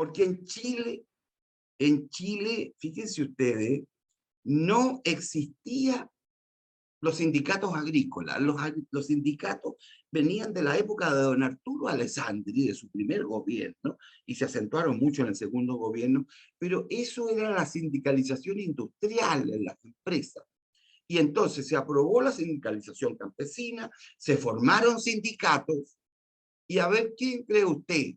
Porque en Chile, fíjense ustedes, no existía los sindicatos agrícolas. Los sindicatos venían de la época de don Arturo Alessandri, de su primer gobierno, y se acentuaron mucho en el segundo gobierno, pero eso era la sindicalización industrial en las empresas. Y entonces se aprobó la sindicalización campesina, se formaron sindicatos, y a ver, ¿quién cree usted?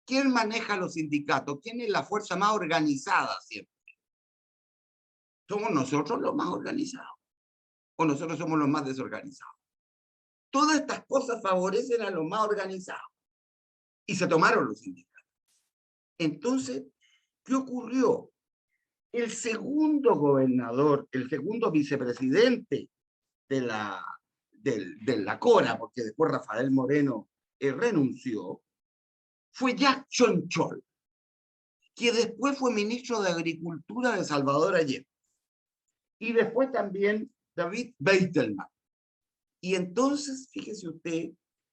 ¿Quién maneja los sindicatos? ¿Quién es la fuerza más organizada siempre? ¿Somos nosotros los más organizados? ¿O nosotros somos los más desorganizados? Todas estas cosas favorecen a los más organizados. Y se tomaron los sindicatos. Entonces, ¿qué ocurrió? El segundo gobernador, el segundo vicepresidente de la Cora, porque después Rafael Moreno renunció, fue Jack Chonchol, que después fue ministro de Agricultura de Salvador Allende. Y después también David Beitelman. Y entonces, fíjese usted,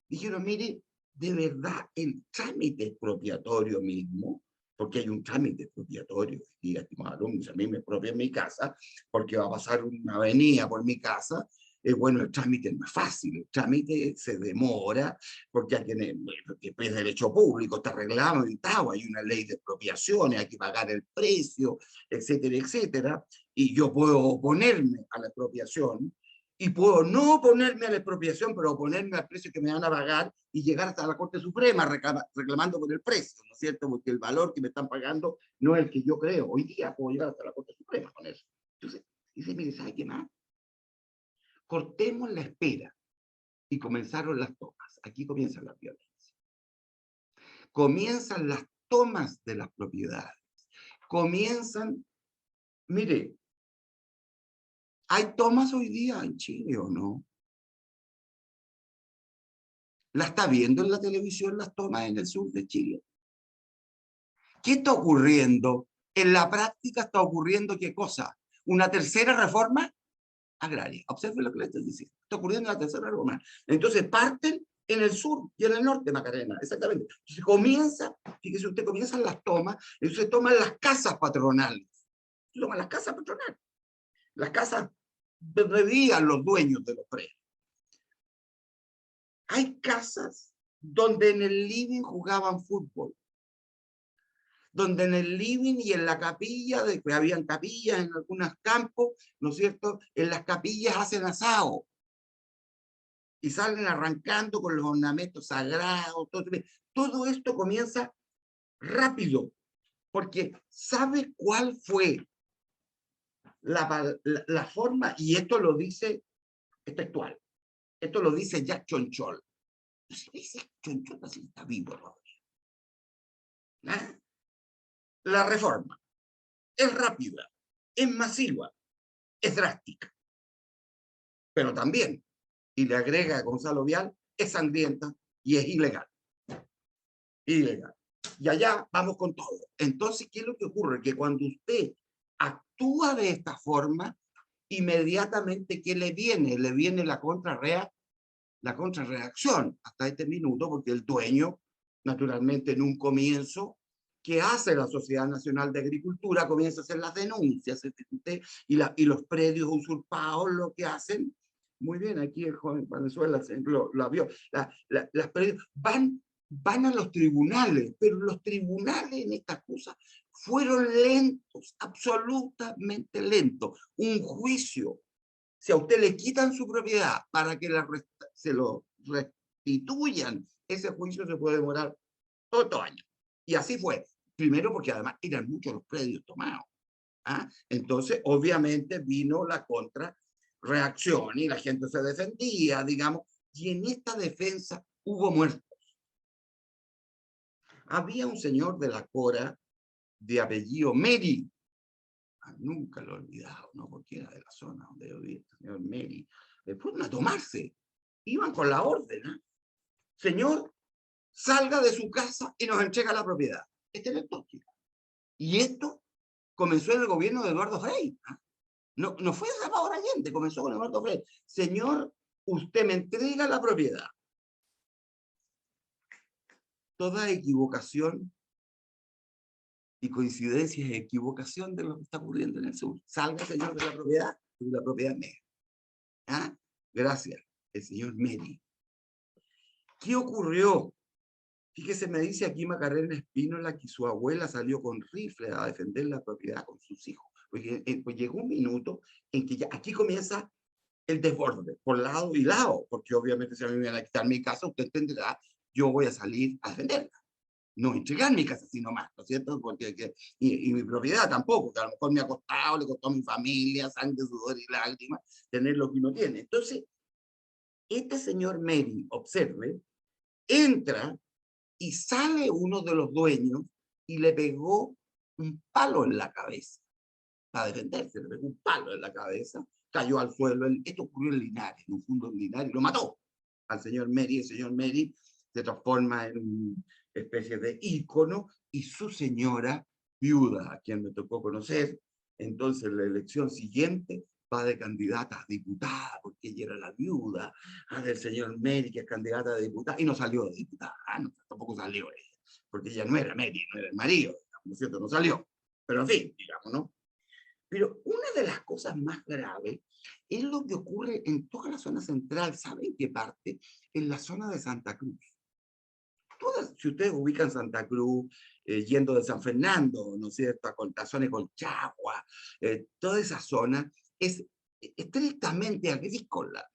dijeron, mire, de verdad, el trámite expropiatorio mismo, porque hay un trámite expropiatorio, y estimados alumnos, a mí me expropia en mi casa, porque va a pasar una avenida por mi casa, bueno, el trámite no es fácil, el trámite se demora, porque hay que es derecho público, está reglamentado, hay una ley de expropiaciones, hay que pagar el precio, etcétera, etcétera, y yo puedo oponerme a la expropiación, y puedo no oponerme a la expropiación, pero oponerme al precio que me van a pagar y llegar hasta la Corte Suprema reclamando por el precio, ¿no es cierto? Porque el valor que me están pagando no es el que yo creo. Hoy día puedo llegar hasta la Corte Suprema con eso. Entonces, dice, mire, ¿sabe qué más? Cortemos la espera. Y comenzaron las tomas. Aquí comienzan las violencias. Comienzan las tomas de las propiedades. Comienzan, mire, ¿hay tomas hoy día en Chile o no? ¿La está viendo en la televisión las tomas en el sur de Chile? ¿Qué está ocurriendo? En la práctica está ocurriendo ¿qué cosa? Una tercera reforma agraria. Observen lo que le estoy diciendo. Está ocurriendo una tercera reforma. Entonces parten en el sur y en el norte, Macarena, exactamente. Entonces comienza, fíjese usted, comienzan las tomas, entonces toman las casas patronales. Toman las casas patronales. Las casas bebían los dueños de los predios. Hay casas donde en el living jugaban fútbol, donde en el living y en la capilla, habían capillas en algunos campos, ¿no es cierto? En las capillas hacen asado y salen arrancando con los ornamentos sagrados. Todo esto comienza rápido, porque ¿sabe cuál fue la forma? Y esto lo dice textual, esto lo dice Jack Chonchol. Dice Chonchol así está vivo todavía. ¿Ah? La reforma es rápida, es masiva, es drástica, pero también, y le agrega Gonzalo Vial, es sangrienta y es ilegal. Ilegal. Y allá vamos con todo. Entonces, ¿qué es lo que ocurre? Que cuando usted actúa de esta forma, inmediatamente, ¿qué le viene? Le viene la contrarreacción hasta este minuto, porque el dueño, naturalmente, en un comienzo, ¿qué hace la Sociedad Nacional de Agricultura? Comienza a hacer las denuncias, y los predios usurpados lo que hacen, muy bien, aquí el joven Venezuela lo vio, las predios van a los tribunales, pero los tribunales en estas cosas fueron lentos, absolutamente lentos. Un juicio, si a usted le quitan su propiedad para que se lo restituyan, ese juicio se puede demorar todo 8 años. Y así fue. Primero porque además eran muchos los predios tomados. ¿Ah? Entonces, obviamente, vino la contrarreacción y la gente se defendía, digamos, y en esta defensa hubo muertos. Había un señor de la Cora de apellido Meri, nunca lo he olvidado, ¿no? Porque era de la zona donde yo vivía, el señor Meri. Fueron a tomarse, iban con la orden, ¿eh? Señor, salga de su casa y nos entrega la propiedad. Este es el toque. Y esto comenzó en el gobierno de Eduardo Frei. ¿Eh? No fue Salvador Allende, comenzó con Eduardo Frei. Señor, usted me entrega la propiedad. Toda equivocación y coincidencia es equivocación de lo que está ocurriendo en el sur. Salga, señor, de la propiedad mía. ¿Ah? Gracias, el señor Meri. ¿Qué ocurrió? Fíjese, me dice aquí Macarena Espínola que su abuela salió con rifle a defender la propiedad con sus hijos. Pues llegó un minuto en que ya aquí comienza el desborde, por lado y lado, porque obviamente si a mí me van a quitar mi casa, usted entenderá, yo voy a salir a defenderla. No entregar mi casa, sino más, ¿no es cierto? Porque, y mi propiedad tampoco, que a lo mejor me ha costado, le costó a mi familia, sangre, sudor y lágrimas, tener lo que uno tiene. Entonces, este señor Meri, observe, entra y sale uno de los dueños y le pegó un palo en la cabeza para defenderse, le pegó un palo en la cabeza, cayó al suelo. Esto ocurrió en Linares, en un fondo en Linares, lo mató al señor Meri. El señor Meri se transforma en una especie de ícono y su señora viuda, a quien me tocó conocer. Entonces, la elección siguiente va de candidata a diputada, porque ella era la viuda del señor Meri, que es candidata a diputada, y no salió de diputada, no, tampoco salió ella, porque ella no era Meri, no era el marido, ¿no es cierto? No salió. Pero en fin, digamos, ¿no? Pero una de las cosas más graves es lo que ocurre en toda la zona central. ¿Saben qué parte? En la zona de Santa Cruz. Si ustedes ubican Santa Cruz, yendo de San Fernando, ¿no es cierto?, a Contazones, Colchagua, toda esa zona es estrictamente agrícola.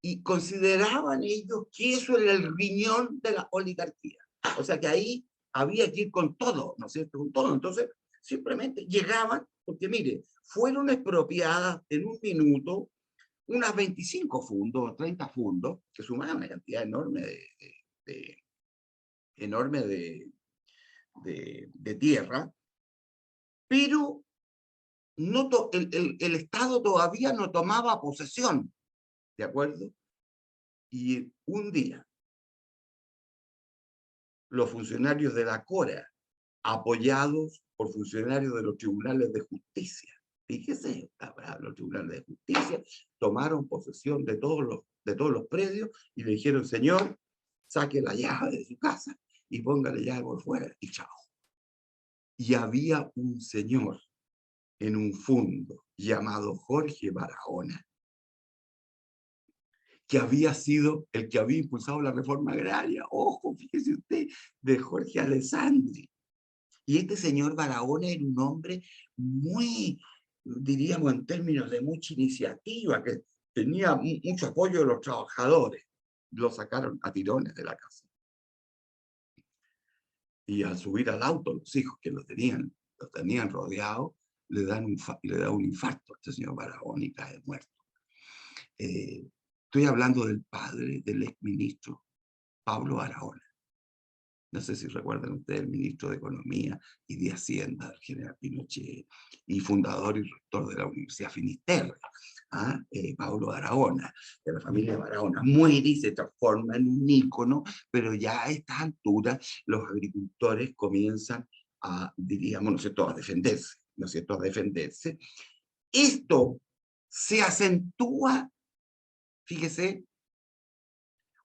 Y consideraban ellos que eso era el riñón de la oligarquía. O sea que ahí había que ir con todo, ¿no es cierto?, con todo. Entonces, simplemente llegaban, porque mire, fueron expropiadas en un minuto unas 25 fundos, 30 fundos, que sumaban una cantidad enorme de, enorme de tierra, pero no el Estado todavía no tomaba posesión, ¿de acuerdo? Y un día, los funcionarios de la CORA, apoyados por funcionarios de los tribunales de justicia, fíjese, los tribunales de justicia tomaron posesión de todos los predios y le dijeron, señor, saque la llave de su casa y póngale llave por fuera y chao. Y había un señor en un fondo llamado Jorge Barahona, que había sido el que había impulsado la reforma agraria. Ojo, fíjese usted, de Jorge Alessandri. Y este señor Barahona era un hombre muy, diríamos en términos de mucha iniciativa, que tenía mucho apoyo de los trabajadores. Lo sacaron a tirones de la casa. Y al subir al auto, los hijos que lo tenían rodeado, le da un infarto a este señor Barahona y cae muerto. Estoy hablando del padre del exministro Pablo Barahona. No sé si recuerdan ustedes, el ministro de Economía y de Hacienda, el general Pinochet, y fundador y rector de la Universidad Finisterre, Pablo Barahona, de la familia Barahona. Muere y se transforma en un ícono, pero ya a estas alturas los agricultores comienzan a, diríamos, ¿no es cierto?, a defenderse, ¿no es cierto?, a defenderse. Esto se acentúa, fíjese,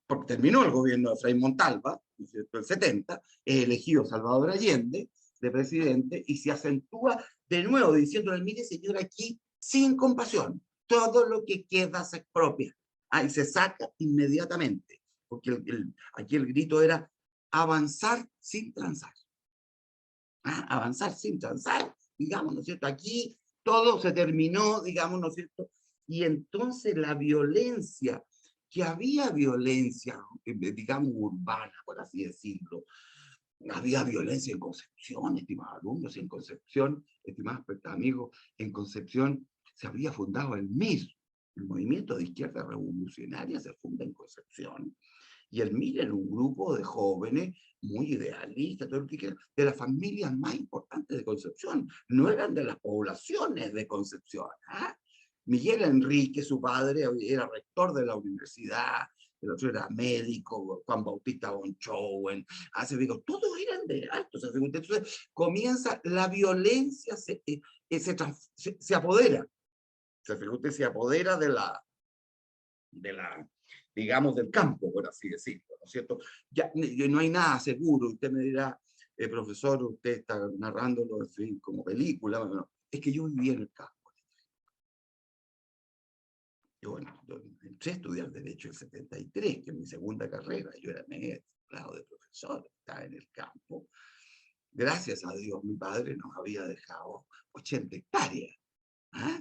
porque terminó el gobierno de Frei Montalva, ¿no es cierto?, el 70, es elegido Salvador Allende de presidente y se acentúa de nuevo diciéndole, mire señor, aquí sin compasión, todo lo que queda se expropia, y se saca inmediatamente, porque aquí el grito era avanzar sin transar, avanzar sin transar, digamos, ¿no es cierto? Aquí todo se terminó, digamos, ¿no es cierto? Y entonces la violencia, que había violencia, digamos, urbana, por así decirlo. Había violencia en Concepción, estimados alumnos, en Concepción, estimados amigos, en Concepción se había fundado el MIR, el Movimiento de Izquierda Revolucionaria se funda en Concepción, y el MIR era un grupo de jóvenes muy idealistas, todo lo que quieran, de las familias más importantes de Concepción, no eran de las poblaciones de Concepción. Miguel Enrique, su padre, era rector de la universidad, el otro era médico, Juan Bautista Bonchowen, todos eran de alto. Entonces comienza la violencia, se apodera, se apodera de la, digamos, del campo, por así decirlo, ¿no es cierto? Ya no hay nada seguro, usted me dirá, profesor, usted está narrándolo, en fin, como película. Bueno, es que yo vivía en el campo. Yo, bueno, yo entré a estudiar Derecho en el 73, que es mi segunda carrera. Yo era grado de profesor, estaba en el campo. Gracias a Dios, mi padre nos había dejado 80 hectáreas. ¿Ah?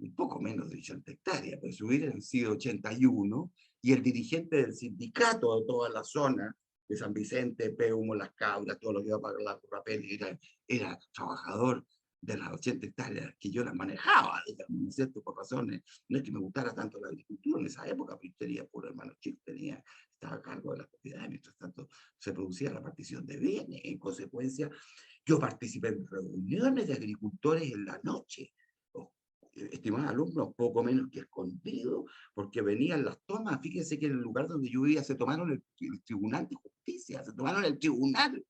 Un poco menos de 80 hectáreas, pero si hubieran sido 81, y el dirigente del sindicato de toda la zona, de San Vicente, Peumo, Las Cabras, todo lo que iba a pagar la Currapel, era trabajador de las 80 hectáreas que yo las manejaba, digamos, ¿no es cierto? Por razones, no es que me gustara tanto la agricultura en esa época, pero yo tenía puro hermano chico, estaba a cargo de las propiedades, mientras tanto se producía la partición de bienes. En consecuencia, yo participé en reuniones de agricultores en la noche, estimados alumnos, poco menos que escondido, porque venían las tomas. Fíjense que en el lugar donde yo vivía se tomaron el Tribunal de Justicia, se tomaron el tribunal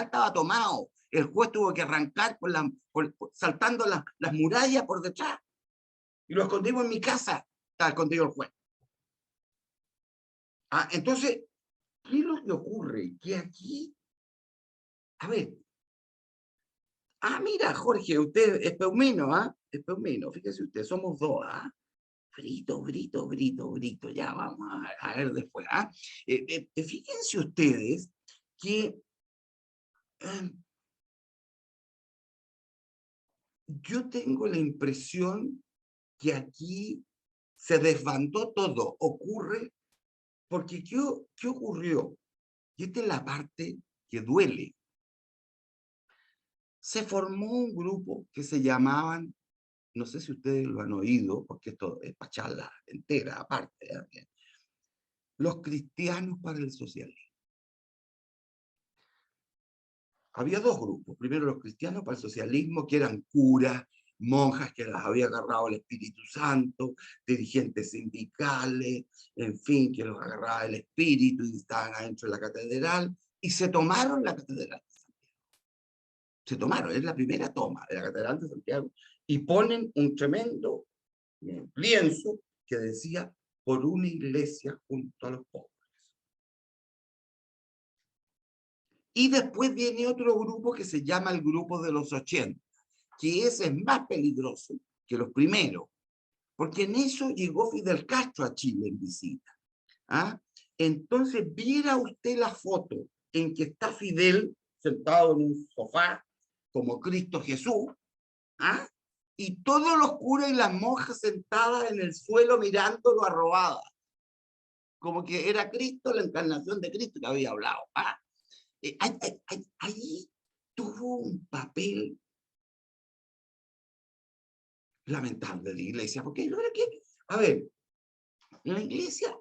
estaba tomado, el juez tuvo que arrancar saltando las murallas por detrás, y lo escondimos en mi casa, estaba escondido el juez. Entonces, ¿qué es lo que ocurre? Que aquí, a ver, mira, Jorge, usted es peumino, es peumino, fíjese usted, somos dos, Brito, Brito, Brito, Brito, ya vamos a ver después. Fíjense ustedes que yo tengo la impresión que aquí se desbandó todo. Ocurre, porque ¿qué ocurrió? Y esta es la parte que duele. Se formó un grupo que se llamaban, no sé si ustedes lo han oído, porque esto es para charla entera, aparte, los cristianos para el socialismo. Había dos grupos. Primero los cristianos para el socialismo, que eran curas, monjas que las había agarrado el Espíritu Santo, dirigentes sindicales, en fin, que los agarraba el Espíritu y estaban adentro de la catedral, y se tomaron la catedral de Santiago. Se tomaron, es la primera toma de la catedral de Santiago, y ponen un tremendo lienzo que decía, por una iglesia junto a los pobres. Y después viene otro grupo que se llama el grupo de los 80, que ese es más peligroso que los primeros, porque en eso llegó Fidel Castro a Chile en visita. Entonces, viera usted la foto en que está Fidel sentado en un sofá, como Cristo Jesús, y todos los curas y las monjas sentadas en el suelo mirándolo arrobadas, como que era Cristo, la encarnación de Cristo que había hablado. Ahí tuvo un papel lamentable de la iglesia, porque a ver, la iglesia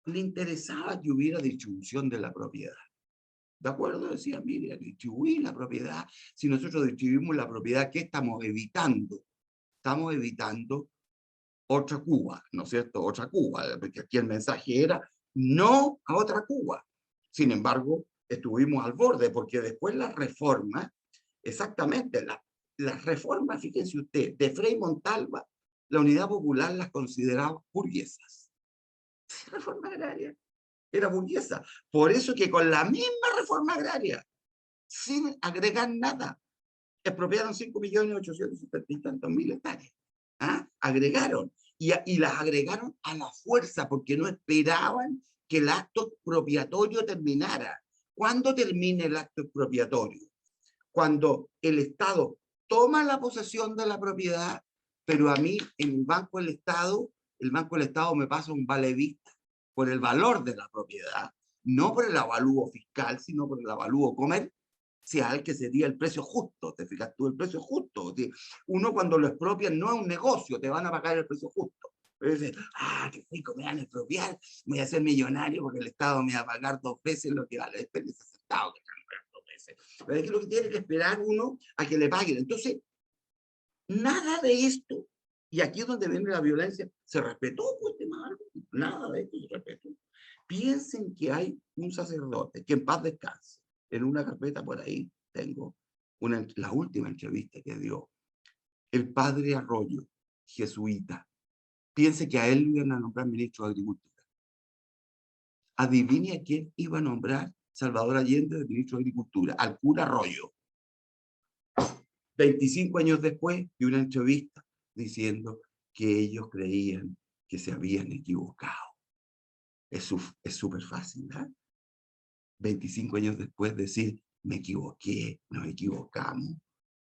le interesaba que hubiera distribución de la propiedad. ¿De acuerdo? Decía, mire, distribuir la propiedad. Si nosotros distribuimos la propiedad, ¿qué estamos evitando? Estamos evitando otra Cuba, ¿no es cierto? Otra Cuba, porque aquí el mensaje era no a otra Cuba. Sin embargo, estuvimos al borde, porque después las reformas, exactamente, las reformas, fíjense usted, de Frei Montalva, la Unidad Popular las consideraba burguesas. Reforma agraria era burguesa. Por eso que con la misma reforma agraria, sin agregar nada, expropiaron 5.870.000 y tantos mil hectáreas. Agregaron. Y las agregaron a la fuerza, porque no esperaban que el acto expropiatorio terminara. ¿Cuándo termina el acto expropiatorio? Cuando el Estado toma la posesión de la propiedad, pero a mí en el Banco del Estado me pasa un vale vista por el valor de la propiedad, no por el avalúo fiscal, sino por el avalúo comercial, que sería el precio justo. ¿Te fijas tú? El precio justo. Uno cuando lo expropian no es un negocio, te van a pagar el precio justo. Pero dice, qué rico, me van a expropiar, voy a ser millonario porque el Estado me va a pagar 2 veces lo que vale. Espera, ese Estado que pero es que lo que tiene que esperar uno a que le paguen. Entonces, nada de esto, y aquí es donde viene la violencia, se respetó, pues, nada de esto se respetó. Piensen que hay un sacerdote, que en paz descanse, en una carpeta por ahí tengo la última entrevista que dio, el padre Arroyo, jesuita. Piense que a él lo iban a nombrar ministro de Agricultura. Adivine a quién iba a nombrar Salvador Allende de ministro de Agricultura, al cura Arroyo. 25 años después, de una entrevista diciendo que ellos creían que se habían equivocado. Es súper fácil, ¿eh? 25 años después decir, me equivoqué, nos equivocamos,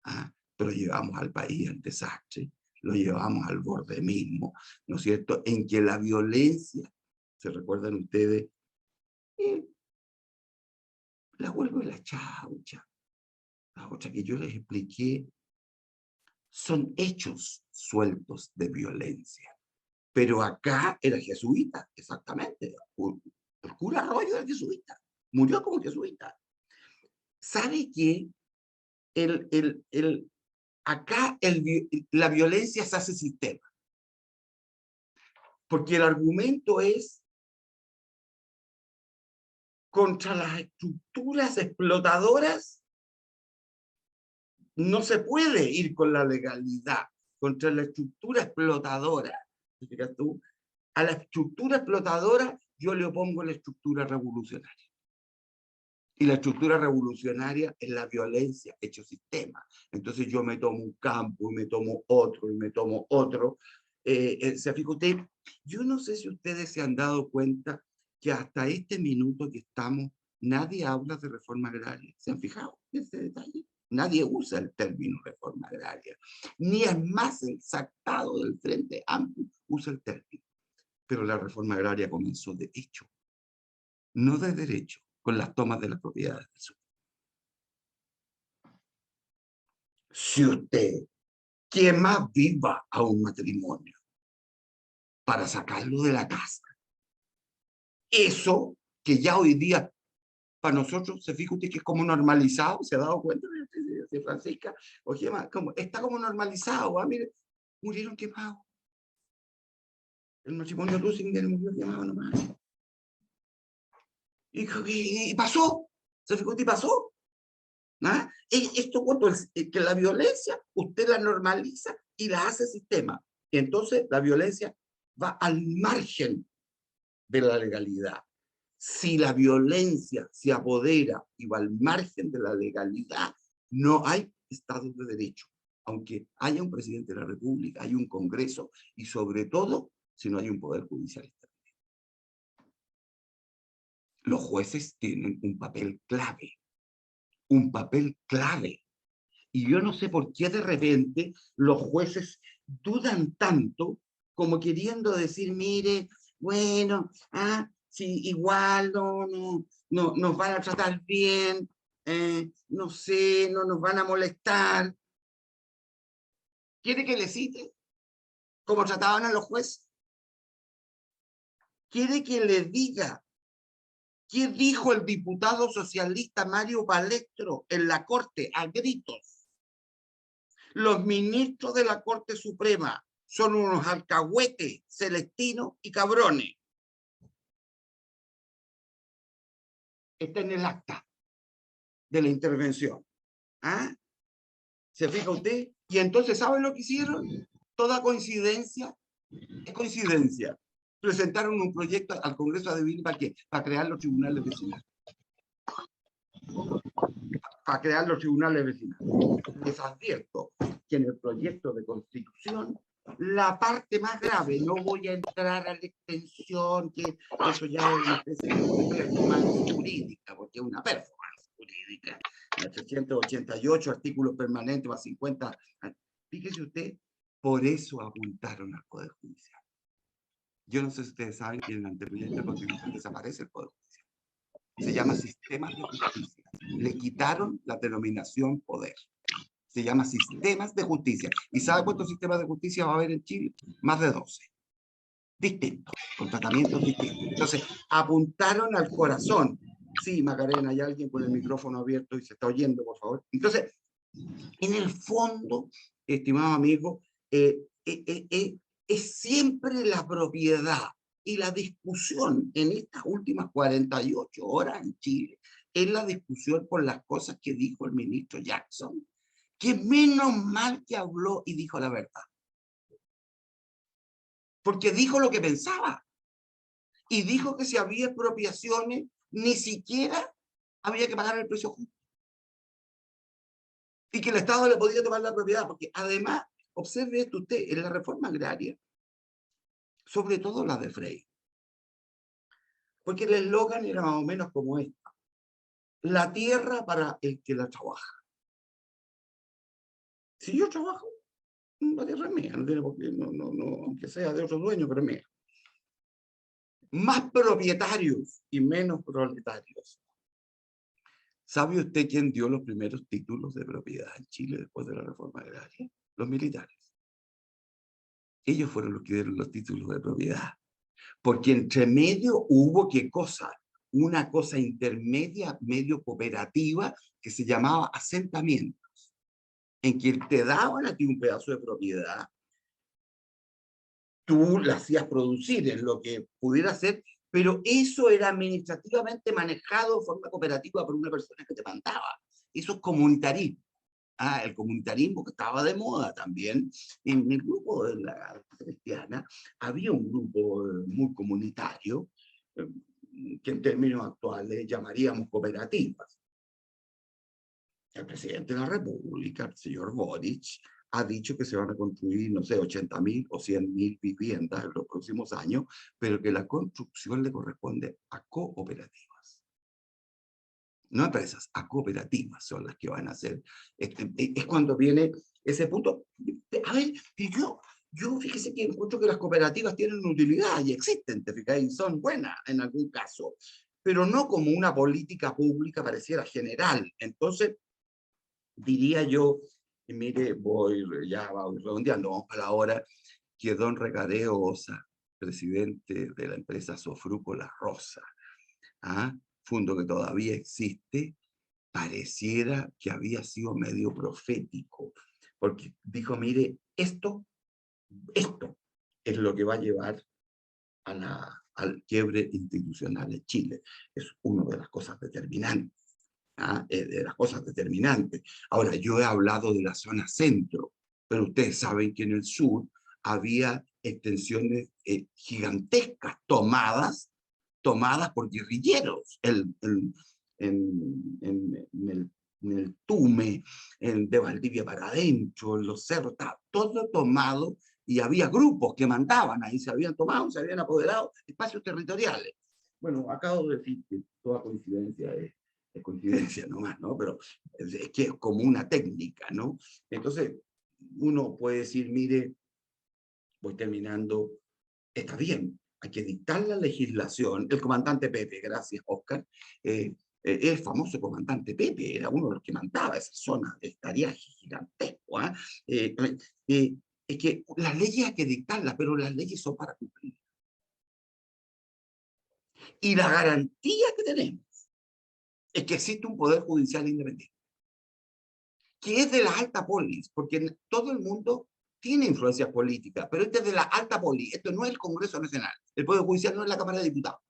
¿ah? Pero llevamos al país al desastre, lo llevamos al borde mismo, ¿no es cierto? En que la violencia, ¿se recuerdan ustedes? La vuelvo y la chaucha. La otra que yo les expliqué son hechos sueltos de violencia. Pero acá era jesuita, exactamente. El cura Arroyo era jesuita. Murió como jesuita. ¿Sabe qué? Acá la violencia se hace sistema. Porque el argumento es contra las estructuras explotadoras. No se puede ir con la legalidad contra la estructura explotadora. ¿Fíjate tú? A la estructura explotadora yo le opongo la estructura revolucionaria. Y la estructura revolucionaria es la violencia hecho sistema. Entonces yo me tomo un campo, y me tomo otro, y me tomo otro. ¿Se fija usted? Yo no sé si ustedes se han dado cuenta que hasta este minuto que estamos, nadie habla de reforma agraria. ¿Se han fijado en ese detalle? Nadie usa el término reforma agraria. Ni el más exaltado del Frente Amplio usa el término. Pero la reforma agraria comenzó de hecho, no de derecho, con las tomas de las propiedades del sur. Si usted, ¿quién más viva a un matrimonio para sacarlo de la casa? Eso que ya hoy día, para nosotros, se fija usted que es como normalizado, ¿se ha dado cuenta de Francisca? Oye, está como normalizado, ¿ah? Mire, murieron quemados. El matrimonio Lusinger murió quemado nomás. Y pasó, se fijó usted y pasó. ¿Ah? Esto cuando que la violencia usted la normaliza y la hace sistema. Y entonces la violencia va al margen de la legalidad. Si la violencia se apodera y va al margen de la legalidad, no hay Estado de Derecho. Aunque haya un presidente de la República, hay un Congreso y sobre todo si no hay un Poder Judicial. Los jueces tienen un papel clave. Un papel clave. Y yo no sé por qué de repente los jueces dudan tanto como queriendo decir, mire, bueno, sí, igual no nos van a tratar bien, no sé, no nos van a molestar. ¿Quiere que le cite cómo trataban a los jueces? ¿Quiere que le diga qué dijo el diputado socialista Mario Balestro en la Corte a gritos? Los ministros de la Corte Suprema son unos alcahuetes, celestinos y cabrones. Está en el acta de la intervención. ¿Ah? ¿Se fija usted? Y entonces, ¿saben lo que hicieron? Toda coincidencia es coincidencia. Presentaron un proyecto al Congreso de Villa ¿para qué? Para crear los tribunales vecinales. Para crear los tribunales vecinales. Les advierto que en el proyecto de constitución la parte más grave, no voy a entrar a la extensión, que eso ya es una especie de performance jurídica, porque es una performance jurídica. 388 artículos permanentes más 50. Fíjese usted, por eso apuntaron al Poder Judicial. Yo no sé si ustedes saben que en el anteproyecto de constitución desaparece el Poder Judicial. Se llama sistemas de justicia. Le quitaron la denominación poder. Se llama sistemas de justicia. ¿Y sabe cuántos sistemas de justicia va a haber en Chile? Más de 12. Distintos, con tratamientos distintos. Entonces, apuntaron al corazón. Sí, Macarena, hay alguien con el micrófono abierto y se está oyendo, por favor. Entonces, en el fondo, estimado amigo, es siempre la propiedad y la discusión en estas últimas 48 horas en Chile es la discusión por las cosas que dijo el ministro Jackson, que menos mal que habló y dijo la verdad. Porque dijo lo que pensaba. Y dijo que si había expropiaciones, ni siquiera había que pagar el precio justo. Y que el Estado le podía tomar la propiedad, porque además, observe esto usted, en la reforma agraria, sobre todo la de Frey, porque el eslogan era más o menos como esta: la tierra para el que la trabaja. Si yo trabajo, la tierra es mía, no tiene por qué, aunque sea de otro dueño, pero es mía. Más propietarios y menos proletarios. ¿Sabe usted quién dio los primeros títulos de propiedad en Chile después de la reforma agraria? Los militares. Ellos fueron los que dieron los títulos de propiedad. Porque entre medio hubo, ¿qué cosa? Una cosa intermedia, medio cooperativa, que se llamaba asentamientos, en que te daban a ti un pedazo de propiedad, tú la hacías producir en lo que pudiera ser, pero eso era administrativamente manejado de forma cooperativa por una persona que te mandaba. Eso es comunitarismo. El comunitarismo que estaba de moda también. En el grupo de la cristiana había un grupo muy comunitario, eh, que en términos actuales llamaríamos cooperativas. El presidente de la República, el señor Boric, ha dicho que se van a construir, no sé, 80.000 o 100.000 viviendas en los próximos años, pero que la construcción le corresponde a cooperativas. No a empresas, a cooperativas son las que van a hacer. Es cuando viene ese punto. A ver, yo fíjese que encuentro que las cooperativas tienen utilidad y existen, te fijas, son buenas en algún caso, pero no como una política pública pareciera general. Entonces, diría yo, y mire, ya voy redondeando, vamos para la hora, que don Recadeo Osa, presidente de la empresa Sofruco La Rosa, fondo que todavía existe, pareciera que había sido medio profético, porque dijo, mire, esto es lo que va a llevar al quiebre institucional en Chile. Es una de las cosas determinantes. De las cosas determinantes. Ahora, yo he hablado de la zona centro, pero ustedes saben que en el sur había extensiones gigantescas tomadas por guerrilleros. En el Tume, de Valdivia para adentro, en los cerros, estaba todo tomado y había grupos que mandaban ahí, se habían tomado, se habían apoderado espacios territoriales. Bueno, acabo de decir que toda coincidencia es coincidencia nomás, ¿no? Pero es que es como una técnica, ¿no? Entonces, uno puede decir, mire, voy terminando, está bien, hay que dictar la legislación. El comandante Pepe, gracias, Oscar, el famoso comandante Pepe, era uno de los que mandaba esa zona de estariaje gigantesco. Es que las leyes hay que dictarlas, pero las leyes son para cumplir. Y la garantía que tenemos es que existe un poder judicial independiente, que es de la alta polis, porque todo el mundo tiene influencia política, pero este es de la alta polis, esto no es el Congreso Nacional, el Poder Judicial no es la Cámara de Diputados.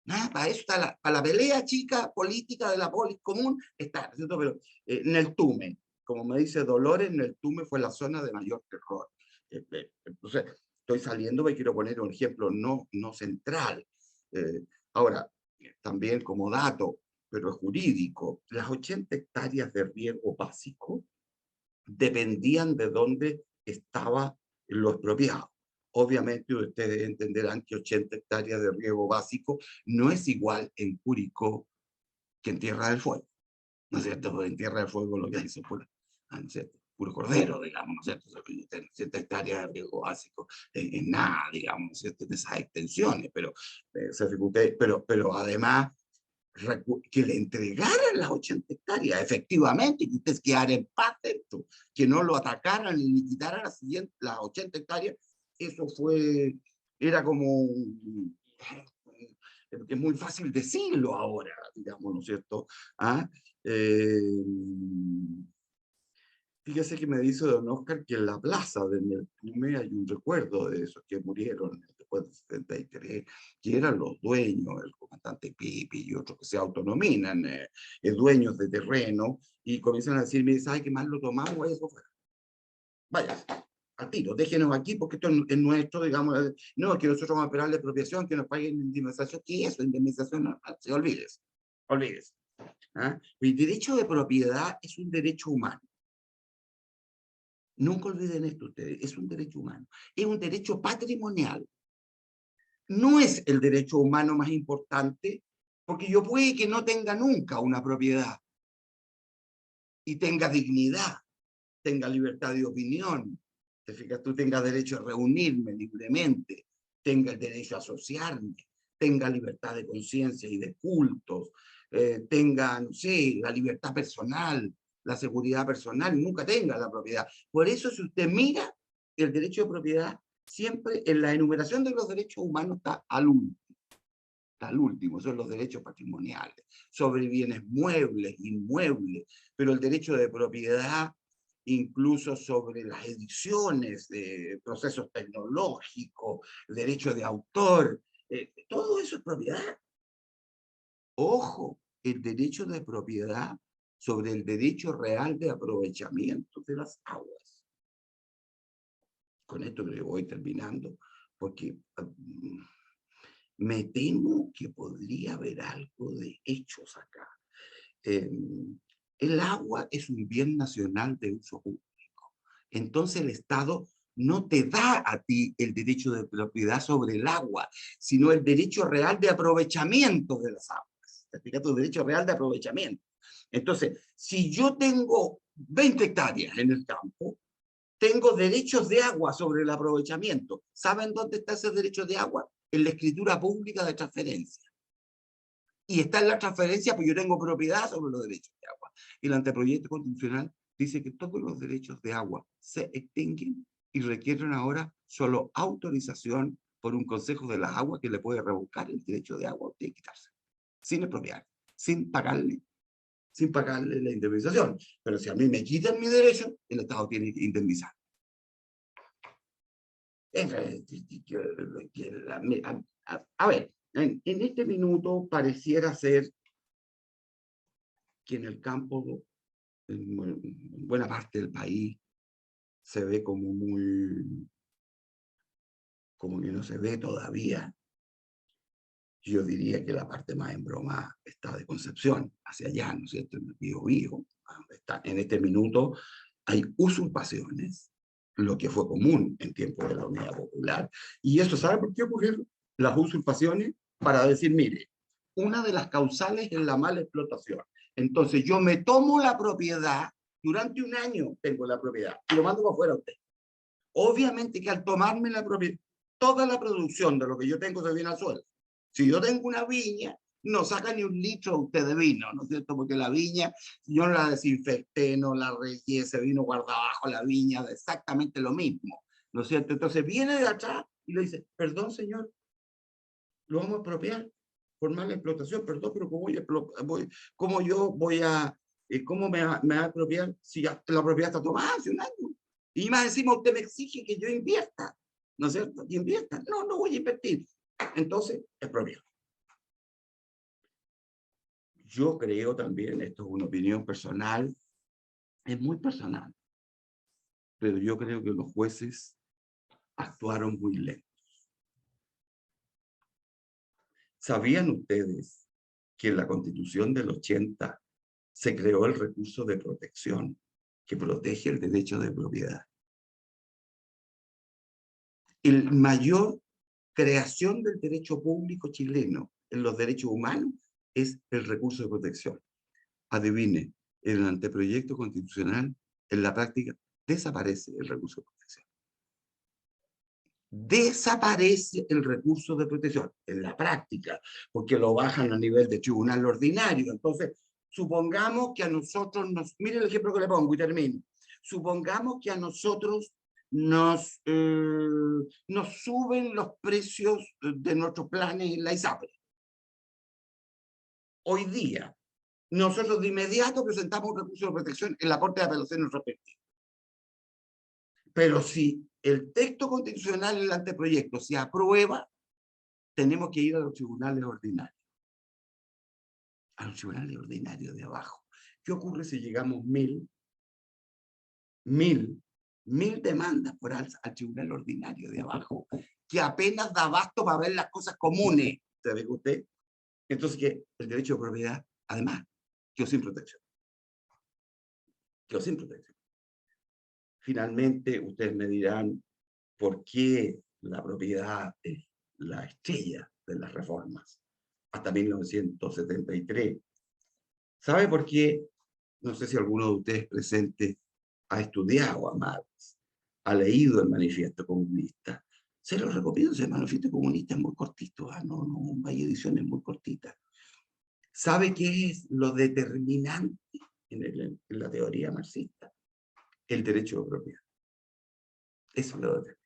Para eso está para la pelea chica política de la polis común, está, ¿cierto? Pero en el Tume, como me dice Dolores, en el Tume fue la zona de mayor terror. Entonces, estoy saliendo, me quiero poner un ejemplo no central. Ahora, también como dato, pero jurídico, las 80 hectáreas de riego básico dependían de dónde estaba lo expropiado. Obviamente ustedes entenderán que 80 hectáreas de riego básico no es igual en Curicó que en Tierra del Fuego, ¿no es cierto? Porque en Tierra del Fuego lo que hay son ¿no es cierto? Puro cordero, digamos, ¿no es cierto? 100 hectáreas de riego básico en nada, digamos, ¿no es cierto? En esas extensiones, pero además que le entregaran las 80 hectáreas, efectivamente, que ustedes quedaran en paz dentro, que no lo atacaran ni quitaran las 80 hectáreas, eso era como, es muy fácil decirlo ahora, digamos, ¿no es cierto? Eh, Fíjese que me dice don Oscar que en la plaza de Neltume hay un recuerdo de esos que murieron después del 73, que eran los dueños, el comandante Pipi y otros que se autonominan dueños de terreno, y comienzan a decir, mire, ¿sabe qué más lo tomamos? Vaya, eso fuera. Vaya, al tiro, déjenos aquí porque esto es nuestro, digamos, no, que nosotros vamos a esperar la expropiación, que nos paguen indemnización, ¿qué es eso? Indemnización normal, se olvides. olvídese. ¿Ah? El derecho de propiedad es un derecho humano. Nunca olviden esto ustedes, es un derecho humano. Es un derecho patrimonial. No es el derecho humano más importante, porque yo puede que no tenga nunca una propiedad y tenga dignidad, tenga libertad de opinión, te fijas, tú tengas derecho a reunirme libremente, tenga el derecho a asociarme, tenga libertad de conciencia y de cultos, tenga, no sé, la libertad personal, la seguridad personal, nunca tenga la propiedad. Por eso, si usted mira el derecho de propiedad, siempre en la enumeración de los derechos humanos está al último. Al último, son los derechos patrimoniales, sobre bienes muebles, inmuebles, pero el derecho de propiedad, incluso sobre las ediciones, de procesos tecnológicos, el derecho de autor, todo eso es propiedad. Ojo, el derecho de propiedad sobre el derecho real de aprovechamiento de las aguas. Con esto le voy terminando, porque me temo que podría haber algo de hechos acá. El agua es un bien nacional de uso público. Entonces el Estado no te da a ti el derecho de propiedad sobre el agua, sino el derecho real de aprovechamiento de las aguas. ¿Te explicas? Tu derecho real de aprovechamiento. Entonces, si yo tengo 20 hectáreas en el campo, tengo derechos de agua sobre el aprovechamiento. ¿Saben dónde está ese derecho de agua? En la escritura pública de transferencia. Y está en la transferencia, pues yo tengo propiedad sobre los derechos de agua. El anteproyecto constitucional dice que todos los derechos de agua se extinguen y requieren ahora solo autorización por un consejo de las aguas que le puede revocar el derecho de agua y quitarse, sin expropiar, sin pagarle la indemnización. Pero si a mí me quitan mi derecho, el Estado tiene que indemnizar. A ver, en este minuto pareciera ser que en el campo, en buena parte del país, se ve como que no se ve todavía. Yo diría que la parte más en broma está de Concepción, hacia allá, ¿no es cierto? En el Biobío, en este minuto hay usurpaciones, lo que fue común en tiempos de la Unidad Popular. Y eso, ¿sabe por qué ocurrieron las usurpaciones? Para decir, mire, una de las causales es la mala explotación. Entonces yo me tomo la propiedad, durante un año tengo la propiedad, y lo mando para afuera a usted. Obviamente que al tomarme la propiedad, toda la producción de lo que yo tengo se viene al suelo. Si yo tengo una viña, no saca ni un litro usted de vino, ¿no es cierto? Porque la viña, yo no la desinfecté, no la regué, ese vino guarda abajo la viña, exactamente lo mismo, ¿no es cierto? Entonces viene de atrás y le dice, perdón señor, lo vamos a expropiar por mala explotación, perdón, pero ¿cómo yo voy a, cómo me va a expropiar si ya la propiedad está tomada hace un año? Y más encima usted me exige que yo invierta, ¿no es cierto? Y invierta. No, no voy a invertir. Entonces, expropio. Yo creo también, esto es una opinión personal, es muy personal, pero yo creo que los jueces actuaron muy lento. ¿Sabían ustedes que en la Constitución del 80 se creó el recurso de protección que protege el derecho de propiedad? El mayor creación del derecho público chileno en los derechos humanos es el recurso de protección. Adivine, en el anteproyecto constitucional, en la práctica, desaparece el recurso de protección. Desaparece el recurso de protección en la práctica, porque lo bajan a nivel de tribunal ordinario. Entonces, supongamos que a nosotros mire el ejemplo que le pongo y termino. Supongamos que a nosotros nos suben los precios de nuestros planes en la ISAPRE. Hoy día, nosotros de inmediato presentamos un recurso de protección en la Corte de Apelaciones respectiva. Pero si el texto constitucional en el anteproyecto se aprueba, tenemos que ir a los tribunales ordinarios. A los tribunales ordinarios de abajo. ¿Qué ocurre si llegamos mil demandas por al tribunal ordinario de abajo, que apenas da abasto para ver las cosas comunes? ¿Sabe usted? Entonces, que el derecho de propiedad Además, quedó sin protección. Quedó sin protección. Finalmente, ustedes me dirán por qué la propiedad es la estrella de las reformas hasta 1973. ¿Sabe por qué? No sé si alguno de ustedes presentes ha estudiado a Marx, ha leído el Manifiesto Comunista. Se lo recomiendo, ese Manifiesto Comunista es muy cortito, no, hay ediciones muy cortitas. ¿Sabe qué es lo determinante en la teoría marxista? El derecho de propiedad. Eso es lo determinante.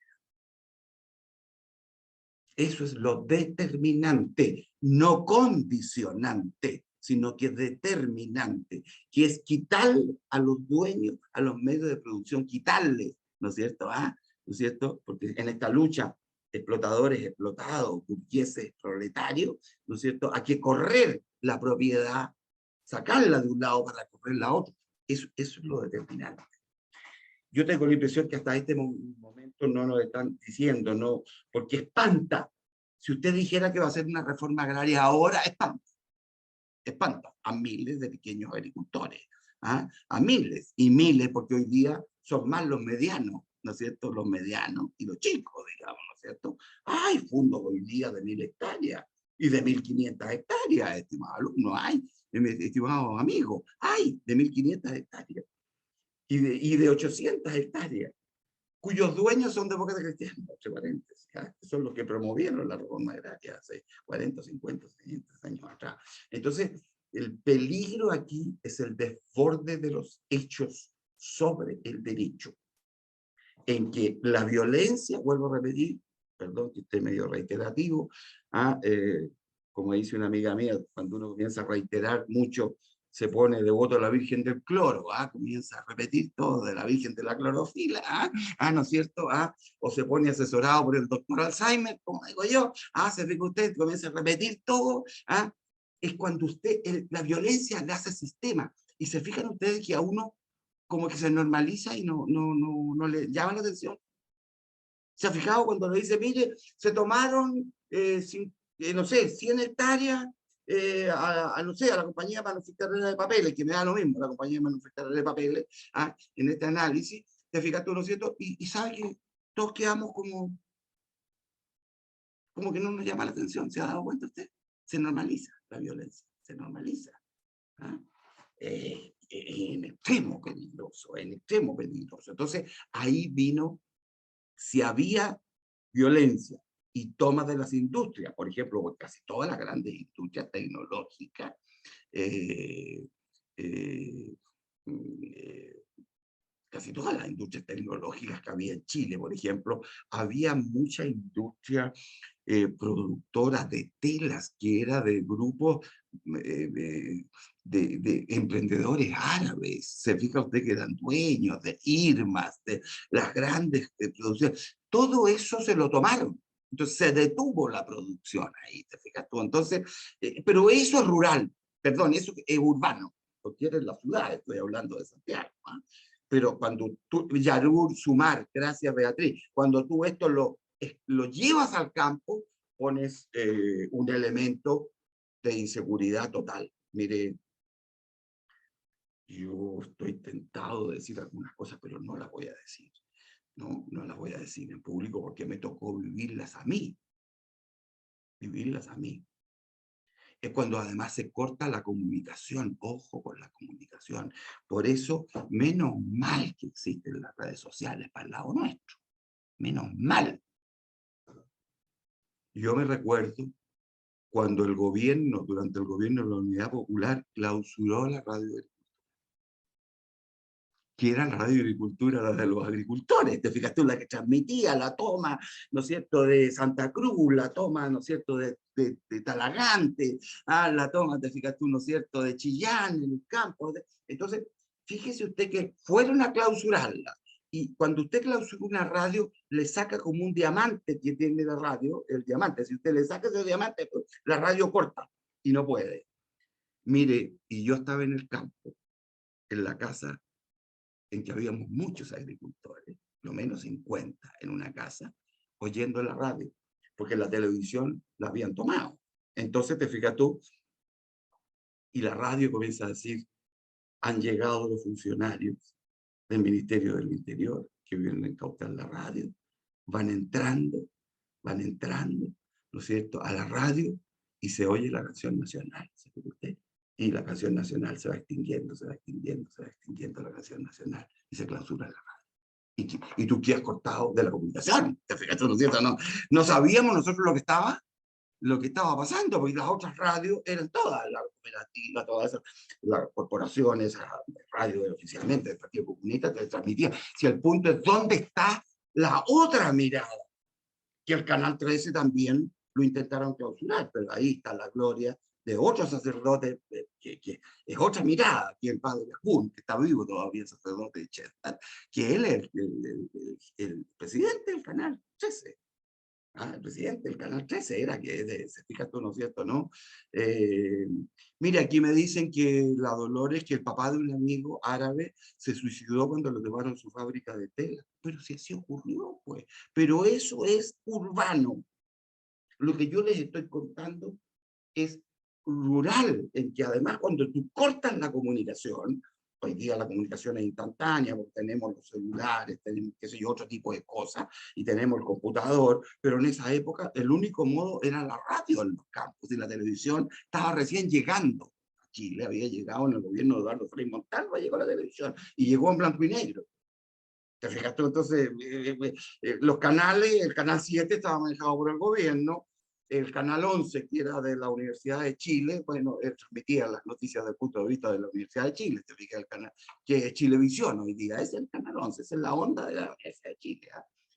Eso es lo determinante, no condicionante, sino que determinante, que es quitarle a los dueños, a los medios de producción, quitarles, ¿no es cierto? ¿No es cierto? Porque en esta lucha, explotadores, explotados, burgueses, proletarios, ¿no es cierto? Hay que correr la propiedad, sacarla de un lado para correrla a otro. Eso es lo determinante. Yo tengo la impresión que hasta este momento no nos están diciendo, no, porque espanta. Si usted dijera que va a hacer una reforma agraria ahora, espanta a miles de pequeños agricultores, a miles y miles, porque hoy día son más los medianos, ¿no es cierto? Los medianos y los chicos, digamos, ¿no es cierto? Hay fondos hoy día de 1000 hectáreas y de 1500 hectáreas, estimados alumnos, estimados amigos, hay de 1500 hectáreas y de 800 hectáreas, cuyos dueños son demócratas cristianos, entre paréntesis, son los que promovieron la reforma agraria hace 40, 50, 600 años atrás. Entonces, el peligro aquí es el desborde de los hechos sobre el derecho, en que la violencia, vuelvo a repetir, perdón que esté medio reiterativo, como dice una amiga mía, cuando uno comienza a reiterar mucho, se pone devoto a la Virgen del Cloro, comienza a repetir todo de la Virgen de la Clorofila, ¿no es cierto? O se pone asesorado por el doctor Alzheimer, como digo yo, se ve que usted comienza a repetir todo, es cuando usted, la violencia le hace sistema, y se fijan ustedes que a uno como que se normaliza y no le llama la atención. ¿Se ha fijado cuando le dice, mire, se tomaron, no sé, 100 hectáreas no sé, a la compañía manufacturera de papeles, que me da lo mismo, la compañía manufacturera de papeles, en este análisis, te fijas tú, ¿no es cierto? Y sabe que todos quedamos como que no nos llama la atención, ¿se ha dado cuenta usted? Se normaliza la violencia, se normaliza. En extremo peligroso, en extremo peligroso. Entonces, ahí vino, si había violencia y toma de las industrias, por ejemplo, casi todas las grandes industrias tecnológicas, casi todas las industrias tecnológicas que había en Chile, por ejemplo, había mucha industria productora de telas que era de grupos de emprendedores árabes. Se fija usted que eran dueños de Irmas, de las grandes producciones. Todo eso se lo tomaron. Entonces se detuvo la producción ahí, ¿te fijas tú? Entonces, pero eso es rural, perdón, eso es urbano, porque era en la ciudad, estoy hablando de Santiago, pero cuando tú, Yarur, Sumar, gracias Beatriz, cuando tú esto lo llevas al campo, pones un elemento de inseguridad total. Mire, yo estoy tentado de decir algunas cosas, pero no las voy a decir. No las voy a decir en público porque me tocó vivirlas a mí. Vivirlas a mí. Es cuando además se corta la comunicación, ojo con la comunicación. Por eso, menos mal que existen las redes sociales para el lado nuestro. Menos mal. Yo me recuerdo cuando el gobierno, durante el gobierno de la Unidad Popular, clausuró la radio, que era la radio agricultura, la de los agricultores, te fijas tú, la que transmitía la toma, ¿no es cierto?, de Santa Cruz, la toma, ¿no es cierto?, de Talagante, la toma, te fijas tú, ¿no es cierto?, de Chillán, en el campo. Entonces, fíjese usted que fueron a clausurarla, y cuando usted clausura una radio, le saca como un diamante que tiene la radio, el diamante, si usted le saca ese diamante, pues, la radio corta, y no puede. Mire, y yo estaba en el campo, en la casa en que habíamos muchos agricultores, lo menos 50 en una casa, oyendo la radio, porque la televisión la habían tomado. Entonces, te fijas tú, y la radio comienza a decir, han llegado los funcionarios del Ministerio del Interior que vienen a incautar la radio, van entrando, ¿no es cierto?, a la radio y se oye la canción nacional, ¿sabe usted? Y la canción nacional se va extinguiendo, se va extinguiendo, se va extinguiendo la canción nacional y se clausura la radio. Y tú quedas cortado de la comunicación, ¿te fijas? ¿No es cierto? No, no sabíamos nosotros lo que estaba pasando, porque las otras radios eran todas, la cooperativa, todas esas, las corporaciones, la radio oficialmente del Partido Comunista, te transmitía. Si el punto es dónde está la otra mirada, que el Canal 13 también lo intentaron clausurar, pero ahí está la gloria de otro sacerdote, que es otra mirada, que el padre Jun, que está vivo todavía, el sacerdote de Chester, que él es el presidente del Canal 13. El presidente del Canal 13 era que, se fija tú, ¿no es cierto?, ¿no? Mira, aquí me dicen que la Dolores, que el papá de un amigo árabe se suicidó cuando lo llevaron a su fábrica de tela. Pero si así ocurrió, pues. Pero eso es urbano. Lo que yo les estoy contando es rural, en que además cuando tú cortas la comunicación, hoy día la comunicación es instantánea, porque tenemos los celulares, tenemos, qué sé yo, otro tipo de cosas, y tenemos el computador, pero en esa época el único modo era la radio en los campos, y la televisión estaba recién llegando a Chile, había llegado en el gobierno de Eduardo Frei Montalva, llegó la televisión, y llegó en blanco y negro. ¿Te fijas tú? Entonces, los canales, el Canal 7 estaba manejado por el gobierno, el Canal 11, que era de la Universidad de Chile, bueno, transmitía las noticias desde el punto de vista de la Universidad de Chile, te fijas, el canal, que es Chilevisión hoy día, es el Canal 11, esa es la onda de la Universidad de Chile,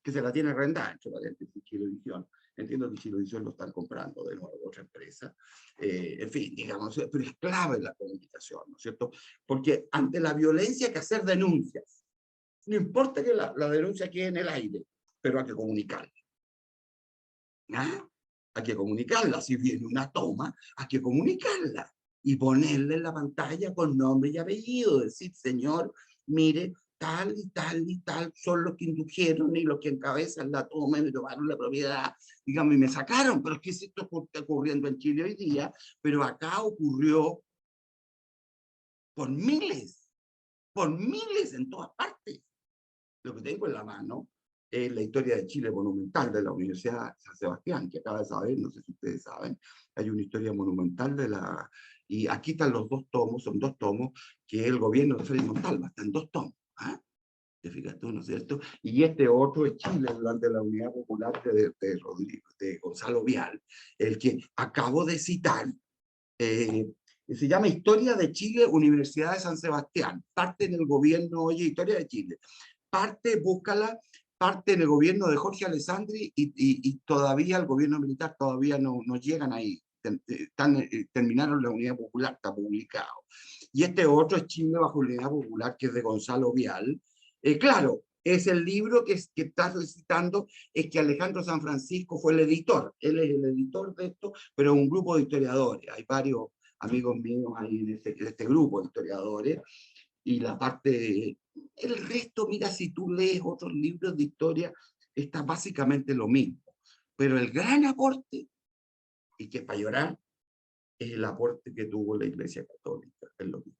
que se la tiene arrendada entre paréntesis Chilevisión. Entiendo que Chilevisión lo están comprando de nuevo otra empresa. En fin, digamos, pero es clave la comunicación, ¿no es cierto? Porque ante la violencia hay que hacer denuncias. No importa que la denuncia quede en el aire, pero hay que comunicarla. ¿Ah? Hay que comunicarla. Si viene una toma, hay que comunicarla y ponerle en la pantalla con nombre y apellido. Decir, señor, mire, tal y tal y tal son los que indujeron y los que encabezan la toma y me tomaron la propiedad, digamos, y me sacaron. Pero es que esto está ocurriendo en Chile hoy día, pero acá ocurrió por miles en todas partes. Lo que tengo en la mano es la historia de Chile monumental de la Universidad San Sebastián, que acaba de saber, no sé si ustedes saben, hay una historia monumental de la... Y aquí están los dos tomos, son dos tomos, que el gobierno de Frei Montalva, están dos tomos. ¿Ah? ¿Te fijas tú, no es cierto? Y este otro es Chile, durante la Unidad Popular de Gonzalo Vial, el que acabo de citar, se llama Historia de Chile, Universidad de San Sebastián. Parte en el gobierno, oye, Historia de Chile. Parte, búscala, parte en el gobierno de Jorge Alessandri y todavía el gobierno militar todavía no llegan ahí. Terminaron la Unidad Popular, está publicado. Y este otro es Chile bajo la Unidad Popular, que es de Gonzalo Vial. Claro, es el libro que estás citando, es que Alejandro San Francisco fue el editor. Él es el editor de esto, pero un grupo de historiadores. Hay varios amigos míos ahí en este grupo de historiadores. Y la parte, el resto, mira, si tú lees otros libros de historia, está básicamente lo mismo. Pero el gran aporte, y que para llorar, es el aporte que tuvo la Iglesia Católica, es lo mismo.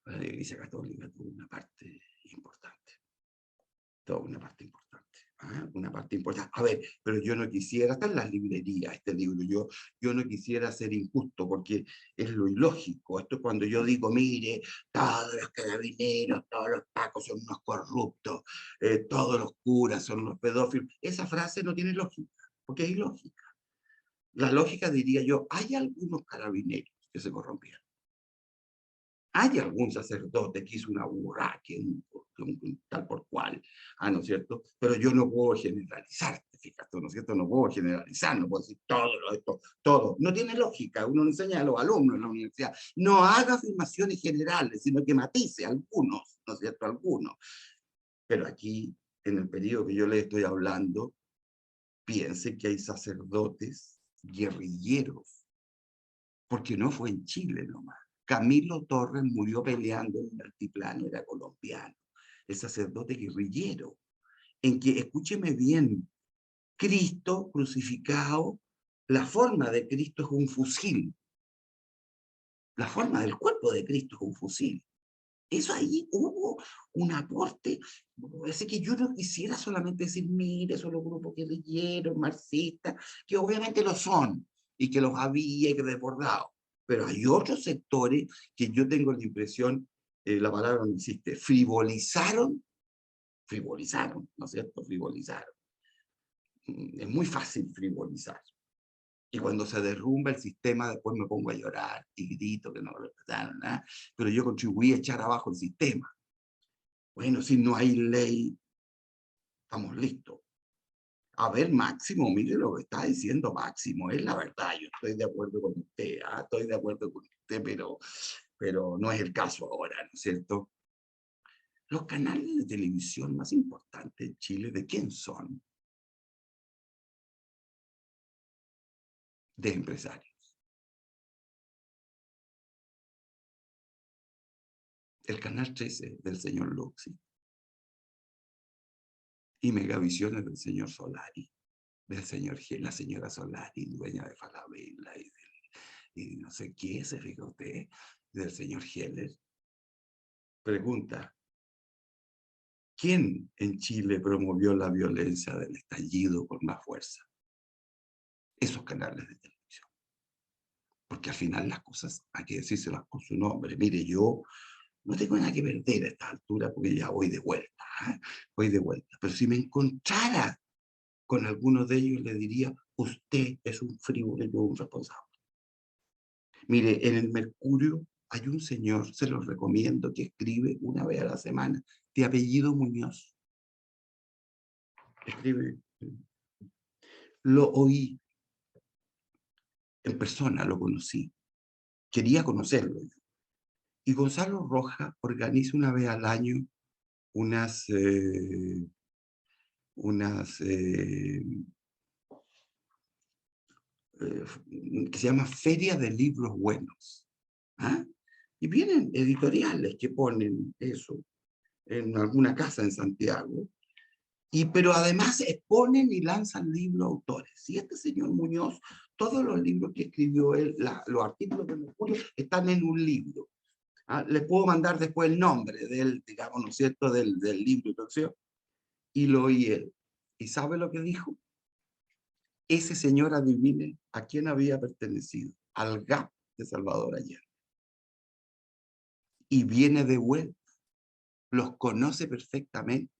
La Iglesia Católica tuvo una parte importante, toda una parte importante. Una parte importante. A ver, pero yo no quisiera, está en las librerías este libro, yo no quisiera ser injusto porque es lo ilógico. Esto es cuando yo digo, mire, todos los carabineros, todos los pacos son unos corruptos, todos los curas son unos pedófilos. Esa frase no tiene lógica, porque es ilógica. La lógica diría yo, hay algunos carabineros que se corrompieron. Hay algún sacerdote que hizo una burra, que un tal por cual, ¿no es cierto? Pero yo no puedo generalizar, fíjate, ¿no es cierto? No puedo generalizar, no puedo decir esto, todo. No tiene lógica, uno enseña a los alumnos en la universidad, no haga afirmaciones generales, sino que matice algunos, ¿no es cierto? Algunos. Pero aquí, en el periodo que yo les estoy hablando, piense que hay sacerdotes guerrilleros, porque no fue en Chile nomás. Camilo Torres murió peleando en el altiplano, era colombiano, el sacerdote guerrillero, en que, escúcheme bien, Cristo crucificado, la forma de Cristo es un fusil, la forma del cuerpo de Cristo es un fusil. Eso ahí hubo un aporte. Así que yo no quisiera solamente decir, mire, son los grupos guerrilleros, marxistas, que obviamente lo son, y que los había y que desbordados. Pero hay otros sectores que yo tengo la impresión, la palabra no existe, frivolizaron, ¿no es cierto? Frivolizaron. Es muy fácil frivolizar. Y cuando se derrumba el sistema, después me pongo a llorar y grito que no lo respetaron, ¿eh? Pero yo contribuí a echar abajo el sistema. Bueno, si no hay ley, estamos listos. A ver, Máximo, mire lo que está diciendo Máximo, es la verdad, yo estoy de acuerdo con usted, estoy de acuerdo con usted, pero no es el caso ahora, ¿no es cierto? Los canales de televisión más importantes en Chile, ¿de quién son? De empresarios. El canal 13 del señor Luxi y Megavisiones del señor Solari, la señora Solari, dueña de Falabella y no sé qué, se fija usted, del señor Heller. Pregunta, ¿quién en Chile promovió la violencia del estallido con más fuerza? Esos canales de televisión. Porque al final las cosas hay que decírselas con su nombre. Mire, yo no tengo nada que perder a esta altura porque ya voy de vuelta, ¿eh? Voy de vuelta. Pero si me encontrara con alguno de ellos, le diría, usted es un frívolo y no un responsable. Mire, en el Mercurio hay un señor, se lo recomiendo, que escribe una vez a la semana, de apellido Muñoz. Escribe. Lo oí en persona, lo conocí. Quería conocerlo. Y Gonzalo Roja organiza una vez al año unas, que se llama Feria de Libros Buenos. ¿Ah? Y vienen editoriales que ponen eso en alguna casa en Santiago, pero además exponen y lanzan libros autores. Y este señor Muñoz, todos los libros que escribió él, los artículos de Mercurio, están en un libro. Les puedo mandar después el nombre del, digamos, ¿no es cierto?, del libro, entonces, y lo oí él. ¿Y sabe lo que dijo? Ese señor, adivine a quién había pertenecido, al GAP de Salvador Allende. Y viene de vuelta, los conoce perfectamente,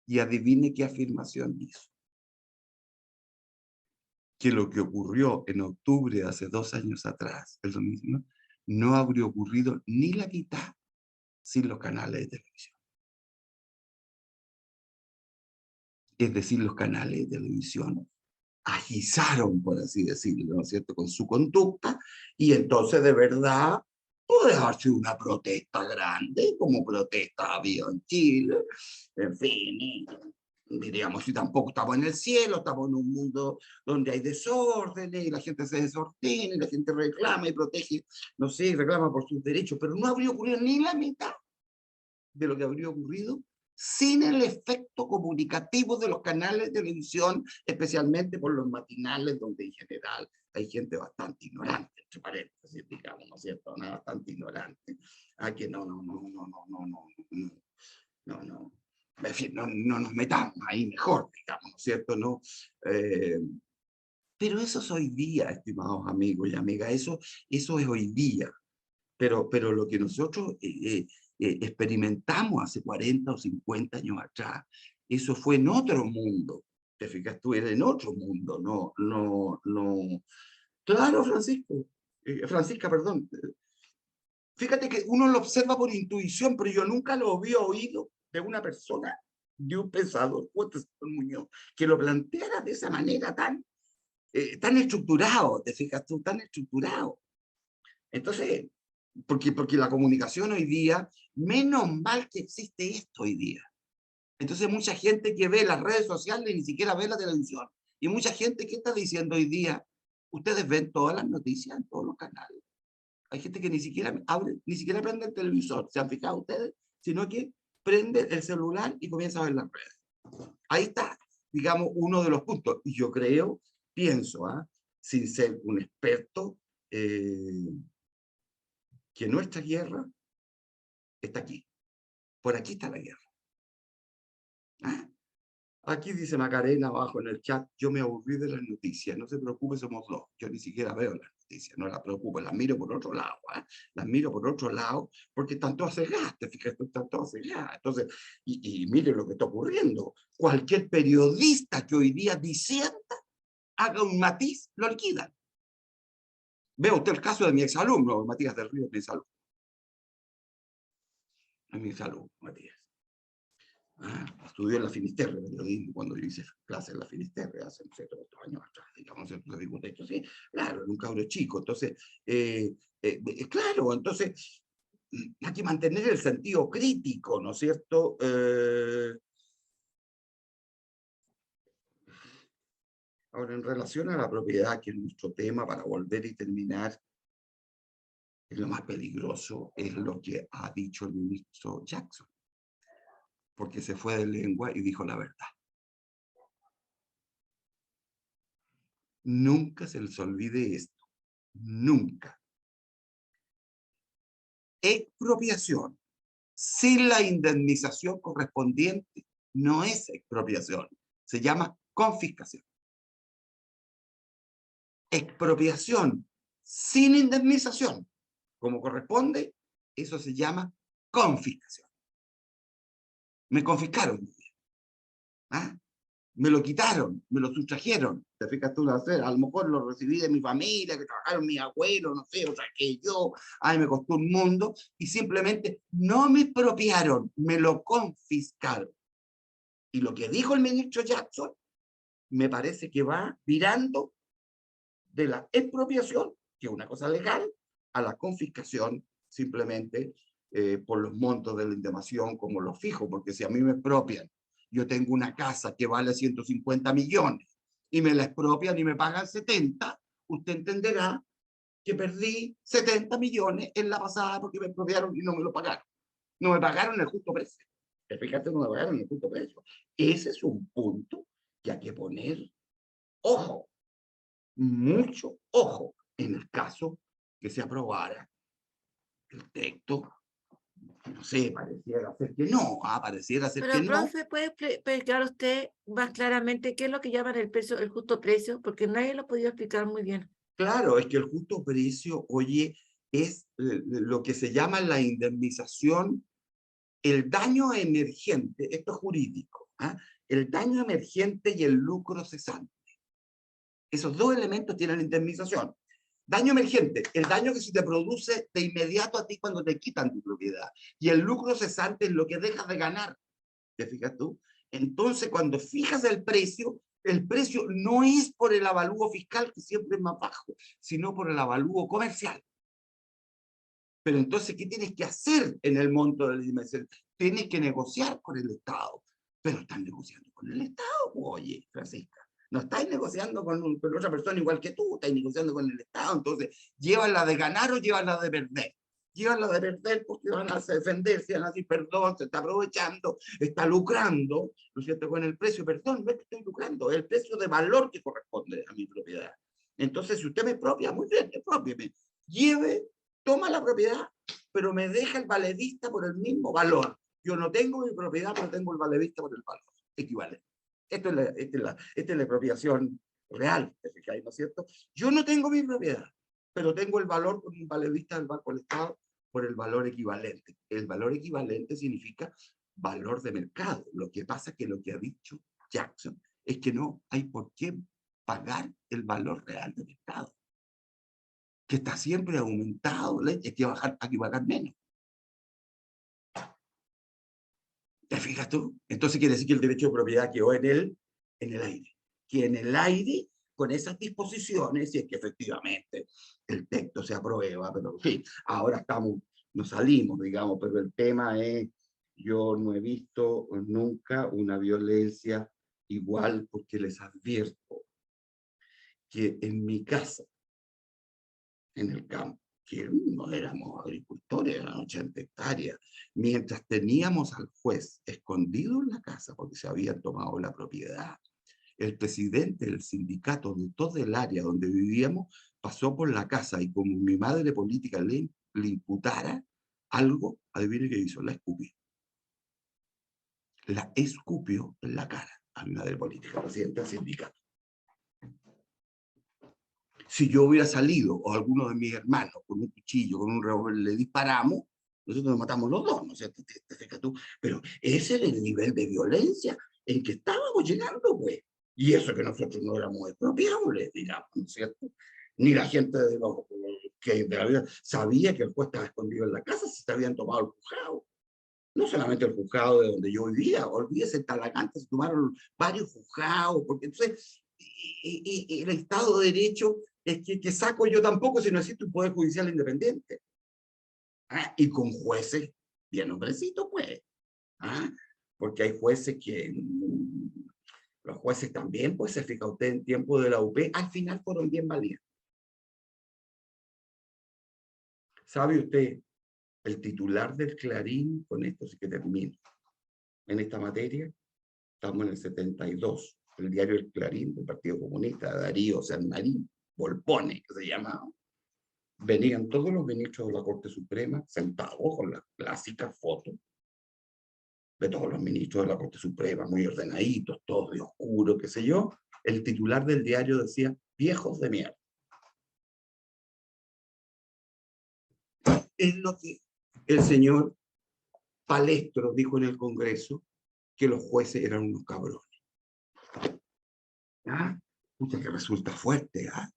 y adivine qué afirmación hizo. Que lo que ocurrió en octubre de hace 2 años atrás, el domingo, no habría ocurrido ni la mitad sin los canales de televisión. Es decir, los canales de televisión agizaron, por así decirlo, ¿no es cierto?, con su conducta, y entonces de verdad puede haber sido una protesta grande, como protesta había en Chile, en fin, diríamos, y tampoco estamos en el cielo, estamos en un mundo donde hay desórdenes, y la gente se desordena, y la gente reclama y protege, no sé, reclama por sus derechos, pero no habría ocurrido ni la mitad de lo que habría ocurrido sin el efecto comunicativo de los canales de televisión, especialmente por los matinales, donde en general hay gente bastante ignorante, entre paréntesis, digamos, ¿no es cierto? Una bastante ignorante. Que no, en fin, no nos metamos ahí mejor, digamos, ¿no es cierto? ¿No? Pero eso es hoy día, estimados amigos y amigas, eso es hoy día. Pero lo que nosotros experimentamos hace 40 o 50 años atrás, eso fue en otro mundo. Te fijas tú, era en otro mundo, no. Claro, Francisca, perdón. Fíjate que uno lo observa por intuición, pero yo nunca lo había oído de una persona, de un pensador, Muñoz, que lo planteara de esa manera tan estructurado, te fijas tú, tan estructurado. Entonces, porque la comunicación hoy día, menos mal que existe esto hoy día. Entonces mucha gente que ve las redes sociales ni siquiera ve la televisión. Y mucha gente que está diciendo hoy día, ustedes ven todas las noticias en todos los canales. Hay gente que ni siquiera prende el televisor, ¿se han fijado ustedes? Sino que prende el celular y comienza a ver las redes. Ahí está, digamos, uno de los puntos. Y yo pienso, sin ser un experto, que nuestra guerra está aquí. Por aquí está la guerra. ¿Ah? Aquí dice Macarena abajo en el chat, yo me aburrí de las noticias, no se preocupe, somos dos. Yo ni siquiera veo las noticias, no las preocupo, las miro por otro lado, ¿eh? Las miro por otro lado porque están todas cegadas, te fijas, están todas cegadas. Entonces, y mire lo que está ocurriendo. Cualquier periodista que hoy día disienta, haga un matiz, lo liquidan. Vea usted el caso de mi exalumno, Matías del Río, mi exalumno. Es mi exalumno, Matías. Estudió en la Finisterre, periodismo, cuando yo hice clases en la Finisterre, hace, no sé, 8 años atrás, digamos, entonces, digo, esto sí, claro, era un cabro chico, entonces, claro, entonces, hay que mantener el sentido crítico, ¿no es cierto? Ahora, en relación a la propiedad, que es nuestro tema, para volver y terminar, es lo más peligroso, es lo que ha dicho el ministro Jackson, porque se fue de lengua y dijo la verdad. Nunca se les olvide esto, nunca. Expropiación sin la indemnización correspondiente no es expropiación, se llama confiscación. Expropiación sin indemnización, como corresponde, eso se llama confiscación. Me confiscaron, ¿ah? Me lo quitaron, me lo sustrajeron. Te fijas tú, a lo mejor lo recibí de mi familia, que trabajaron mis abuelos, no sé, o sea, que yo, ay, me costó un mundo, y simplemente no me expropiaron, me lo confiscaron. Y lo que dijo el ministro Jackson, me parece que va virando de la expropiación, que es una cosa legal, a la confiscación, simplemente por los montos de la indemnización como los fijo, porque si a mí me expropian, yo tengo una casa que vale 150 millones y me la expropian y me pagan 70, usted entenderá que perdí 70 millones en la pasada porque me expropiaron y no me lo pagaron. No me pagaron el justo precio. Fíjate, no me pagaron el justo precio. Ese es un punto que hay que poner ojo, mucho ojo, en el caso que se aprobara el texto. No sé, pareciera ser que no, pareciera ser que Pero, no. profe, ¿puede explicar usted más claramente qué es lo que llaman el precio, el justo precio? Porque nadie lo ha podido explicar muy bien. Claro, es que el justo precio, oye, es lo que se llama la indemnización, el daño emergente, esto es jurídico, el daño emergente y el lucro cesante. Esos dos elementos tienen indemnización. Daño emergente, el daño que se te produce de inmediato a ti cuando te quitan tu propiedad. Y el lucro cesante es lo que dejas de ganar. ¿Te fijas tú? Entonces, cuando fijas el precio no es por el avalúo fiscal, que siempre es más bajo, sino por el avalúo comercial. Pero entonces, ¿qué tienes que hacer en el monto de la indemnización? Tienes que negociar con el Estado. Pero están negociando con el Estado, oye, Francisca. No estáis negociando con otra persona igual que tú, estáis negociando con el Estado. Entonces, llévala de ganar o llévala de perder. Llévala de perder porque van a defenderse, van a decir, perdón, se está aprovechando, está lucrando, ¿no es cierto?, con el precio, perdón, no es que estoy lucrando, es el precio de valor que corresponde a mi propiedad. Entonces, si usted me expropia, muy bien, expropieme. Lleve, toma la propiedad, pero me deja el valedista por el mismo valor. Yo no tengo mi propiedad, pero tengo el valedista por el valor equivalente. Esta es la expropiación real, ¿no es cierto? Yo no tengo mi propiedad, pero tengo el valor con un valedista del Banco del Estado por el valor equivalente. El valor equivalente significa valor de mercado. Lo que pasa es que lo que ha dicho Jackson es que no hay por qué pagar el valor real de mercado, que está siempre aumentado, hay que pagar menos. ¿Te fijas tú? Entonces quiere decir que el derecho de propiedad quedó en el aire. Que en el aire, con esas disposiciones, si es que efectivamente el texto se aprueba, pero sí, ahora nos salimos, digamos, pero el tema es, yo no he visto nunca una violencia igual, porque les advierto que en mi casa, en el campo, que no éramos agricultores, eran 80 hectáreas, mientras teníamos al juez escondido en la casa porque se habían tomado la propiedad, el presidente del sindicato de todo el área donde vivíamos pasó por la casa y como mi madre política le le imputara algo, adivine qué hizo, la escupió. La escupió en la cara a una de política, presidente del sindicato. Si yo hubiera salido, o alguno de mis hermanos, con un cuchillo, con un revólver, le disparamos, nosotros nos matamos los dos, ¿no es cierto? ¿Te fijas tú? Pero ese era el nivel de violencia en que estábamos llegando, pues. Y eso que nosotros no éramos expropiables, digamos, ¿no es cierto? Ni la gente de los que de la vida sabía que el juez estaba escondido en la casa si se habían tomado el juzgado. No solamente el juzgado de donde yo vivía, olvídese, en Talagante se tomaron varios juzgados, porque entonces el Estado de Derecho es que saco yo tampoco si no existe un poder judicial independiente. ¿Ah? Y con jueces bien hombrecitos, pues. ¿Ah? Porque hay jueces que... los jueces también, pues se fija usted en tiempo de la UP, al final fueron bien valientes. ¿Sabe usted? El titular del Clarín, con esto sí que termino, en esta materia, estamos en el 72, el diario El Clarín del Partido Comunista, Darío Sanmarín, Volpone, que se llamaba, venían todos los ministros de la Corte Suprema sentados con las clásicas fotos de todos los ministros de la Corte Suprema, muy ordenaditos, todos de oscuro, qué sé yo. El titular del diario decía, viejos de mierda. Es lo que el señor Palestro dijo en el Congreso, que los jueces eran unos cabrones. ¿Ah? Pucha, que resulta fuerte, ¿ah?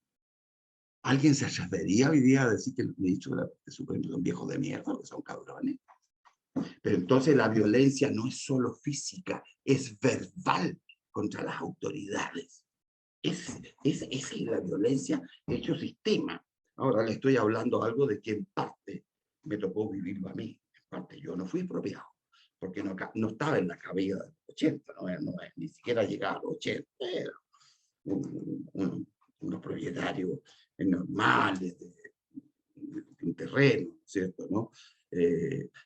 ¿Alguien se atrevería hoy día a decir que los ministros de la Corte Suprema son viejos de mierda, que son cabrones? Pero entonces la violencia no es solo física, es verbal contra las autoridades. Esa es la violencia hecho sistema. Ahora le estoy hablando algo de que en parte me tocó vivirlo a mí. En parte yo no fui expropiado, porque no estaba en la cabida de los 80, ni siquiera llegaba a los 80, era unos propietarios normales de un terreno, ¿cierto? ¿No?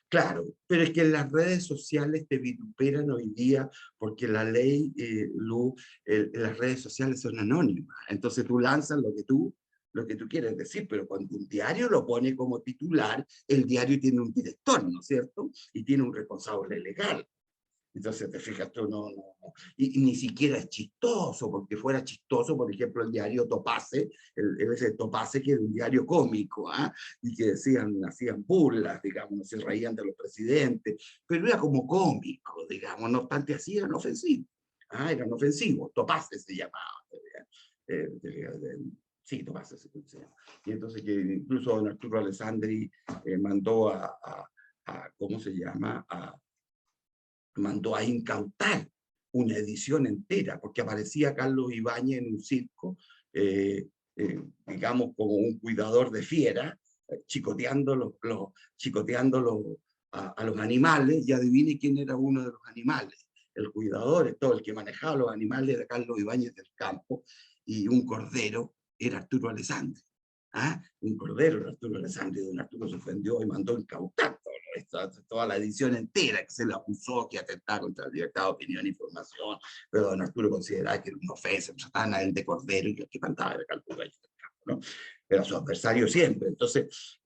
Claro, pero es que las redes sociales te vituperan hoy día porque la ley, las redes sociales son anónimas. Entonces tú lanzas lo que tú quieres decir, pero cuando un diario lo pone como titular, el diario tiene un director, ¿no es cierto? Y tiene un responsable legal. Entonces, te fijas tú, y ni siquiera es chistoso, porque fuera chistoso, por ejemplo, el diario Topase, ese Topase que era un diario cómico, ¿ah? Y que hacían burlas, digamos, se reían de los presidentes, pero era como cómico, digamos, no obstante así eran ofensivos, eran ofensivos, Topase se llamaba. Sí, Topase se llama. Y entonces que incluso don Arturo Alessandri mandó ¿cómo se llama?, mandó a incautar una edición entera, porque aparecía Carlos Ibáñez en un circo, digamos, como un cuidador de fiera, chicoteando a los animales, y adivine quién era uno de los animales. El cuidador, todo el que manejaba los animales era Carlos Ibáñez del Campo, y un cordero era Arturo Alessandri. Un cordero era Arturo Alessandri, don Arturo se ofendió y mandó incautar toda la edición entera, que se le acusó que atentaba contra la libertad de opinión e información, pero don Arturo consideraba que era una ofensa, pues estaban a él de cordero y el que cantaba era Calvo Gallo del Campo, ¿no? Era su adversario siempre. Entonces,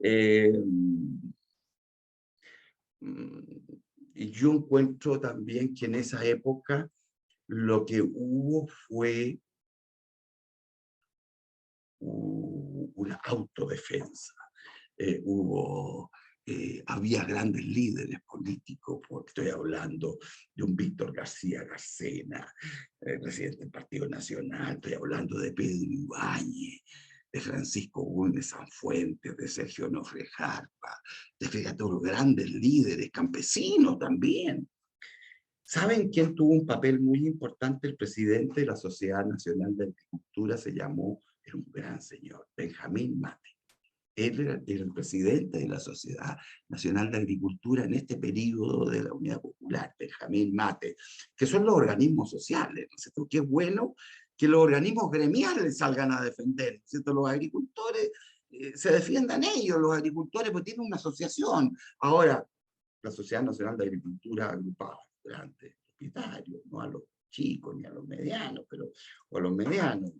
y yo encuentro también que en esa época lo que hubo fue una autodefensa. Había grandes líderes políticos, porque estoy hablando de un Víctor García Garcena, presidente del Partido Nacional, estoy hablando de Pedro Ibáñez, de Francisco Bulnes Sanfuentes, de Sergio Onofre Jarpa, de todos los grandes líderes, campesinos también. ¿Saben quién tuvo un papel muy importante? El presidente de la Sociedad Nacional de Agricultura era un gran señor, Benjamín Mate. Él era el presidente de la Sociedad Nacional de Agricultura en este periodo de la Unidad Popular, Benjamín Mate, que son los organismos sociales, ¿no es cierto? Qué bueno que los organismos gremiales salgan a defender, ¿no es cierto? Los agricultores se defiendan ellos, los agricultores, pues tienen una asociación. Ahora, la Sociedad Nacional de Agricultura agrupaba a los grandes propietarios, no a los chicos ni a los medianos, pero o a los medianos.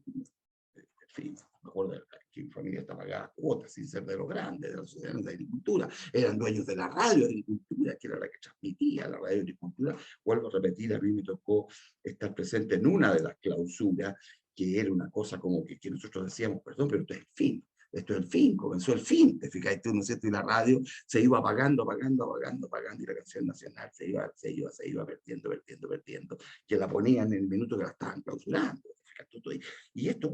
fin, me acuerdo que mi familia estaba pagada cuotas sin ser de los grandes, de los ciudadanos de agricultura, eran dueños de la radio de agricultura, que era la que transmitía la radio de agricultura. Vuelvo a repetir, a mí me tocó estar presente en una de las clausuras, que era una cosa como que nosotros decíamos, perdón, pero esto es el fin. Esto es el fin, comenzó el fin, te fijas tú, ¿no es cierto? Y la radio se iba apagando, y la canción nacional se iba vertiendo, que la ponían en el minuto que la estaban clausurando. Y esto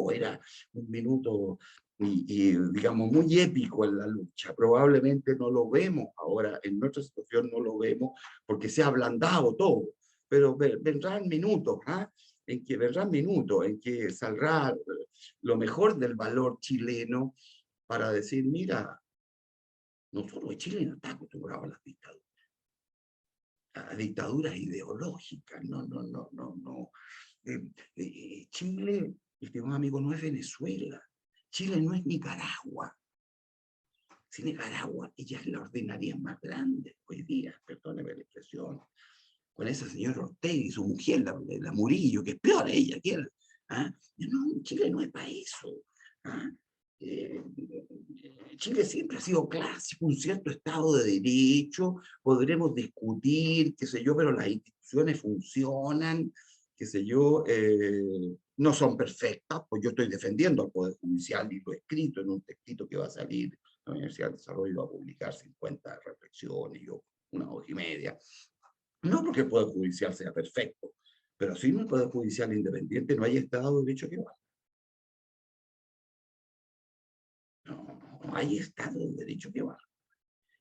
era un minuto, digamos, muy épico en la lucha. Probablemente no lo vemos ahora, en nuestra situación no lo vemos, porque se ha ablandado todo, pero vendrán minutos, en que saldrá lo mejor del valor chileno para decir, mira, nosotros Chile no está acostumbrado a las dictaduras, a dictaduras ideológicas, no. Chile, estimado amigo, no es Venezuela, Chile no es Nicaragua. Si Nicaragua, ella es la ordinaria más grande hoy día, perdóneme la expresión, con esa señora Ortega y su mujer, la Murillo, que es peor ella, No, Chile no es para eso. Chile siempre ha sido clásico, un cierto estado de derecho, podremos discutir, qué sé yo, pero las instituciones funcionan, qué sé yo, no son perfectas, pues yo estoy defendiendo al Poder Judicial y lo he escrito en un textito que va a salir, la Universidad del Desarrollo va a publicar 50 reflexiones, yo una hoja y media. No porque el Poder Judicial sea perfecto, pero sin un Poder Judicial independiente no hay Estado de Derecho que valga. No hay Estado de Derecho que valga.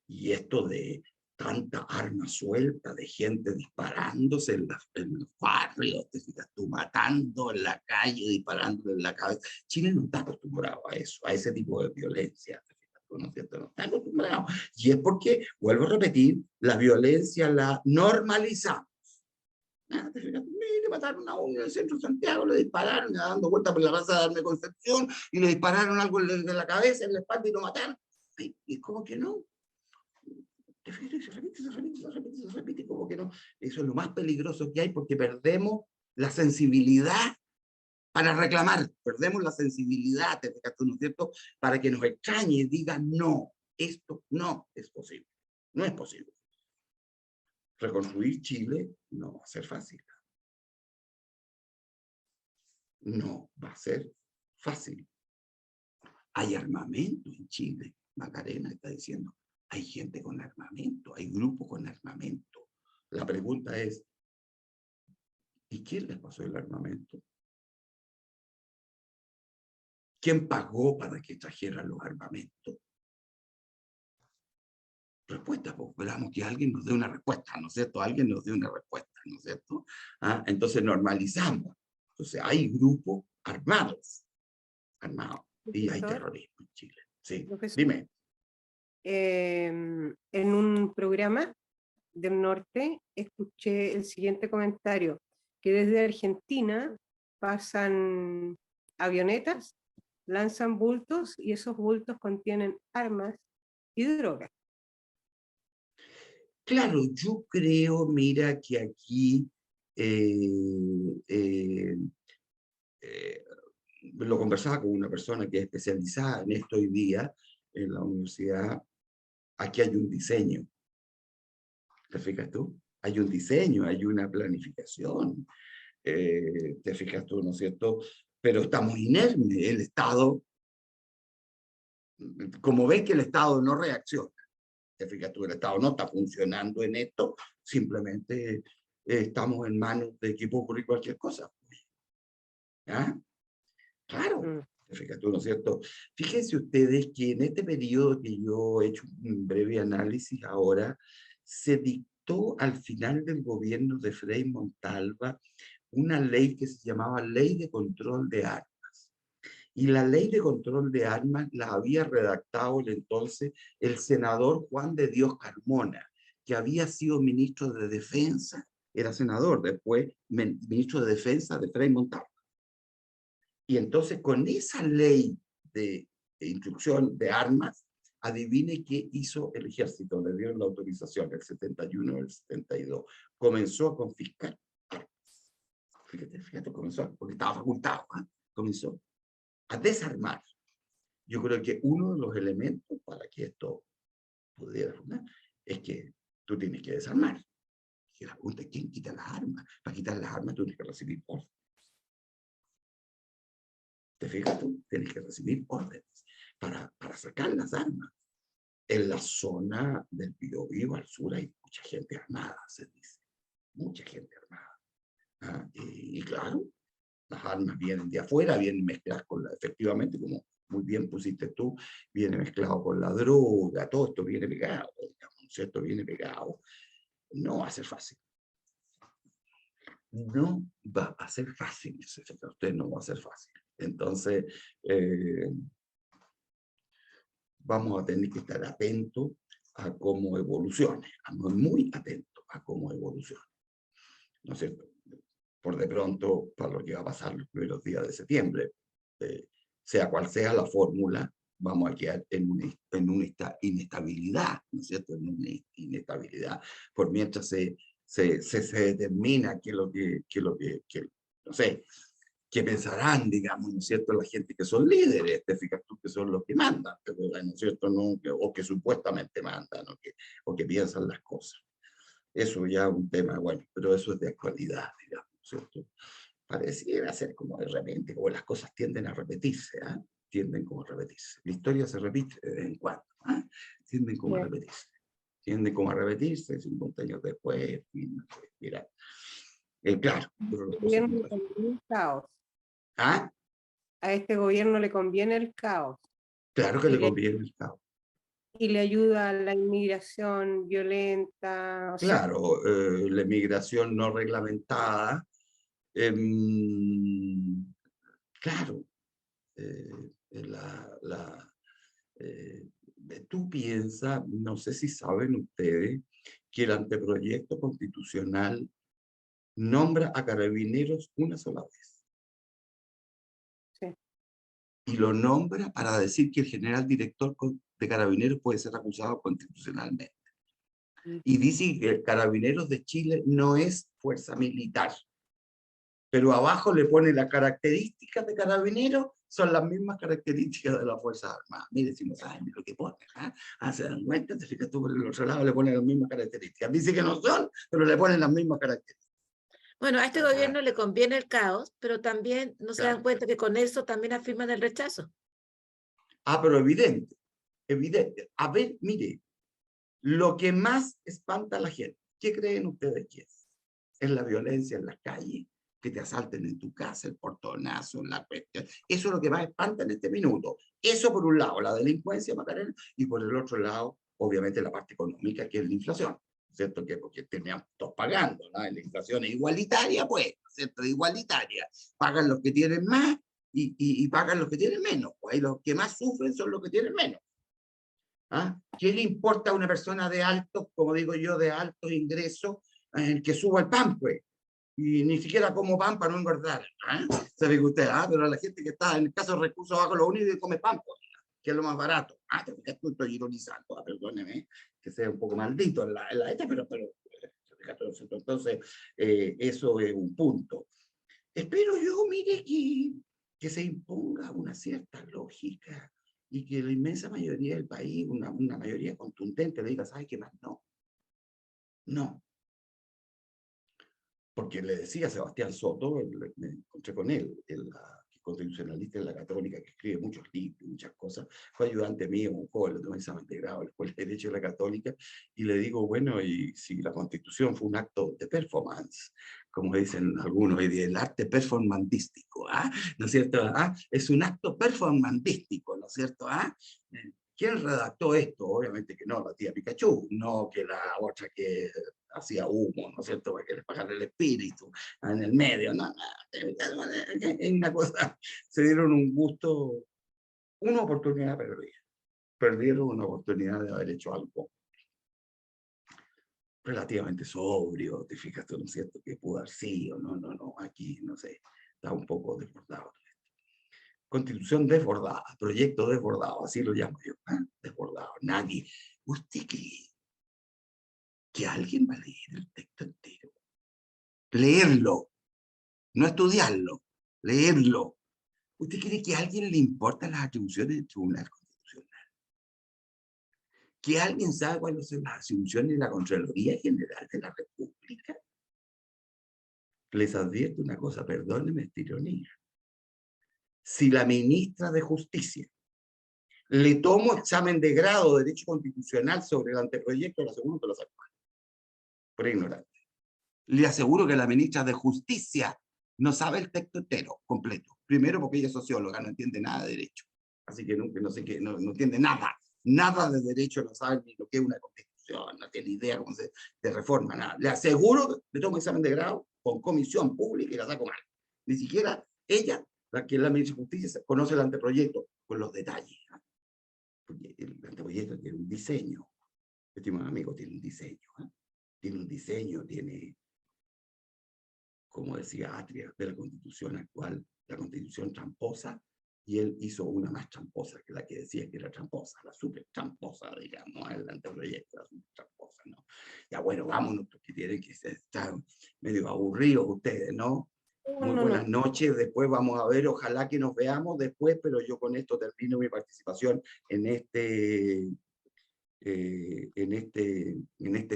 Y esto de tanta arma suelta, de gente disparándose en los barrios, te fijas tú, matando en la calle, disparando en la cabeza. Chile no está acostumbrado a eso, a ese tipo de violencia. ¿No es cierto? No está acostumbrado. Y es porque, vuelvo a repetir, la violencia la normalizamos. Le mataron a uno en el centro de Santiago, le dispararon, dando vueltas por la plaza de Darme Concepción, y le dispararon algo en la cabeza, en la espalda, y lo mataron. Y como que no. Se repite, como que no. Eso es lo más peligroso que hay, porque perdemos la sensibilidad para reclamar, perdemos la sensibilidad, ¿no es cierto?, para que nos extrañe y diga, no, esto no es posible, no es posible. Reconstruir Chile no va a ser fácil. No va a ser fácil. Hay armamento en Chile, Macarena está diciendo, hay gente con armamento, hay grupos con armamento. La pregunta es, ¿y quién les pasó el armamento? ¿Quién pagó para que trajeran los armamentos? Respuesta, pues esperamos que alguien nos dé una respuesta, ¿no es cierto? Alguien nos dé una respuesta, ¿no es cierto? Entonces normalizamos. Entonces hay grupos armados, y hay terrorismo en Chile. Sí, Profesor, dime. En un programa del norte escuché el siguiente comentario, que desde Argentina pasan avionetas, lanzan bultos y esos bultos contienen armas y drogas. Claro, yo creo, mira, que aquí lo conversaba con una persona que es especializada en esto hoy día en la universidad. Aquí hay un diseño. ¿Te fijas tú? Hay un diseño, hay una planificación. ¿Te fijas tú, no es cierto? Pero estamos inermes. El Estado, como ves que el Estado no reacciona, te fijas tú, el Estado no está funcionando en esto, simplemente estamos en manos de que puede ocurrir cualquier cosa. ¿Ya? Claro, te fijas tú, ¿no es cierto? Fíjense ustedes que en este periodo que yo he hecho un breve análisis ahora, se dictó al final del gobierno de Frei Montalva una ley que se llamaba Ley de Control de Armas. Y la Ley de Control de Armas la había redactado entonces el senador Juan de Dios Carmona, que había sido ministro de Defensa, era senador, después ministro de Defensa de Frei Montalva. Y entonces con esa ley de instrucción de armas, adivine qué hizo el ejército, le dieron la autorización, el 71 o el 72, comenzó a confiscar armas. Fíjate, comenzó, porque estaba facultado, comenzó. a desarmar. Yo creo que uno de los elementos para que esto pudiera funcionar es que tú tienes que desarmar. Y la pregunta es, ¿quién quita las armas? Para quitar las armas tú tienes que recibir órdenes. ¿Te fijas tú? Tienes que recibir órdenes para sacar las armas. En la zona del Biobío al sur hay mucha gente armada, se dice. Mucha gente armada. ¿Ah? Y claro, las armas vienen de afuera, vienen mezcladas con efectivamente, como muy bien pusiste tú, viene mezclado con la droga, todo esto viene pegado, digamos, ¿cierto? Viene pegado. No va a ser fácil. No va a ser fácil, usted no va a ser fácil. Entonces, vamos a tener que estar atentos a cómo evolucione, muy atentos a cómo evolucione. ¿No es cierto? Por de pronto, para lo que va a pasar los primeros días de septiembre, sea cual sea la fórmula, vamos a quedar en una inestabilidad, ¿no es cierto? En una inestabilidad, por mientras se determina qué es lo que, no sé, qué pensarán, digamos, ¿no es cierto?, la gente que son líderes, te fijas tú que son los que mandan, ¿no es cierto?, no, o que supuestamente mandan, o que piensan las cosas. Eso ya es un tema, bueno, pero eso es de actualidad, digamos, ¿cierto? Pareciera ser como de repente, como las cosas tienden a repetirse, ¿eh? Tienden como a repetirse. La historia se repite de vez en cuando, ¿eh? Tienden como a repetirse. Tienden como a repetirse 50 años después, mira. Claro, pero las cosas no El caos. ¿Ah? A este gobierno le conviene el caos. Claro que le conviene el caos. Y le ayuda a la inmigración violenta. Claro, la inmigración no reglamentada. Claro, tú piensas, no sé si saben ustedes, que el anteproyecto constitucional nombra a Carabineros una sola vez. Sí. Y lo nombra para decir que el general director de Carabineros puede ser acusado constitucionalmente. Y dice que Carabineros de Chile no es fuerza militar. Pero abajo le pone las características de Carabineros, son las mismas características de las Fuerzas Armadas. Mire, si no saben lo que pone, ¿eh? Se dan cuenta, te fijas tú, por el otro lado le ponen las mismas características. Dice que no son, pero le ponen las mismas características. Bueno, a este gobierno le conviene el caos, pero también no se dan cuenta que con eso también afirman el rechazo. Pero evidente, evidente. A ver, mire, lo que más espanta a la gente, ¿qué creen ustedes que es? Es la violencia en las calles, que te asalten en tu casa, el portonazo, la cuestión. Eso es lo que más espanta en este minuto. Eso por un lado, la delincuencia, Macarena, y por el otro lado, obviamente la parte económica, que es la inflación, ¿cierto? Porque teníamos todos pagando, ¿no? La inflación es igualitaria, pues, ¿cierto? Igualitaria. Pagan los que tienen más y pagan los que tienen menos. Pues ahí los que más sufren son los que tienen menos. ¿Qué le importa a una persona de altos, como digo yo, de altos ingresos, que suba el pan, pues? Y ni siquiera como pan para no engordar. ¿Sabe que usted? Pero la gente que está en el caso de recursos bajos, lo único que come pan, pues, que es lo más barato. Estoy ironizando, perdóneme, que sea un poco maldito en la esta, pero entonces, eso es un punto. Espero yo, mire, que se imponga una cierta lógica y que la inmensa mayoría del país, una mayoría contundente, le diga, ¿sabes qué más? No. No. Porque le decía a Sebastián Soto, me encontré con él, el constitucionalista de la Católica, que escribe muchos libros, muchas cosas, fue ayudante mío, un joven, lo tomé examen de grado en la Escuela de Derecho de la Católica, y le digo, bueno, y si la Constitución fue un acto de performance, como dicen algunos, y el arte performantístico, ¿no es cierto? Es un acto performantístico, ¿no es cierto? ¿Quién redactó esto? Obviamente que no, la tía Pikachu, no que la otra que hacía humo, ¿no es cierto? Para que les pagara el espíritu en el medio, no, es una cosa, se dieron un gusto, una oportunidad perdida. Perdieron una oportunidad de haber hecho algo relativamente sobrio, te fijas tú, ¿no es cierto? Que pudo haber sido, no, aquí, no sé, está un poco desbordado. Constitución desbordada, proyecto desbordado, así lo llamo yo, desbordado. Nadie. ¿Usted cree que alguien va a leer el texto entero? Leerlo, no estudiarlo, leerlo. ¿Usted cree que a alguien le importan las atribuciones del Tribunal Constitucional? ¿Que alguien sabe cuáles son las atribuciones de la Contraloría General de la República? Les advierto una cosa, perdónenme esta ironía. Si la ministra de Justicia le tomo examen de grado de Derecho Constitucional sobre el anteproyecto, le aseguro que lo saco mal, por ignorante. Le aseguro que la ministra de Justicia no sabe el texto entero, completo. Primero porque ella es socióloga, no entiende nada de derecho. Así que no sé qué, no entiende nada. Nada de derecho, no sabe ni lo que es una constitución, no tiene idea cómo de reforma, nada. Le aseguro que le tomo examen de grado con comisión pública y la saco mal. Ni siquiera ella, la que es la ministra de Justicia, conoce el anteproyecto con los detalles. Porque el anteproyecto tiene un diseño. Estimado amigo, tiene un diseño. Tiene un diseño, tiene, como decía Atria, de la Constitución actual, la Constitución tramposa, y él hizo una más tramposa que la que decía que era tramposa, la súper tramposa, digamos, el anteproyecto, la súper tramposa, ¿no? Ya bueno, vámonos, porque tienen que estar medio aburridos ustedes, ¿no? Muy buenas noches, después vamos a ver, ojalá que nos veamos después, pero yo con esto termino mi participación en este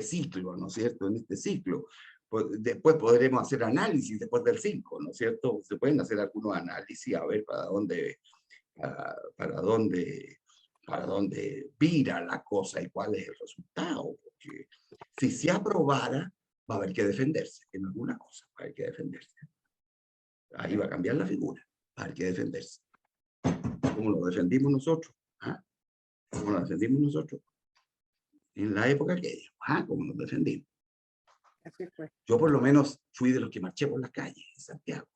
ciclo, ¿no es cierto? En este ciclo. Después podremos hacer análisis después del 5, ¿no es cierto? Se pueden hacer algunos análisis a ver para dónde vira la cosa y cuál es el resultado. Porque si se aprobara, va a haber que defenderse en alguna cosa, va a haber que defenderse. Ahí va a cambiar la figura, va a haber que defenderse. ¿Cómo lo defendimos nosotros? ¿Ah? ¿Cómo lo defendimos nosotros? En la época aquella, como nos defendimos. Así fue. Yo por lo menos fui de los que marché por las calles en Santiago.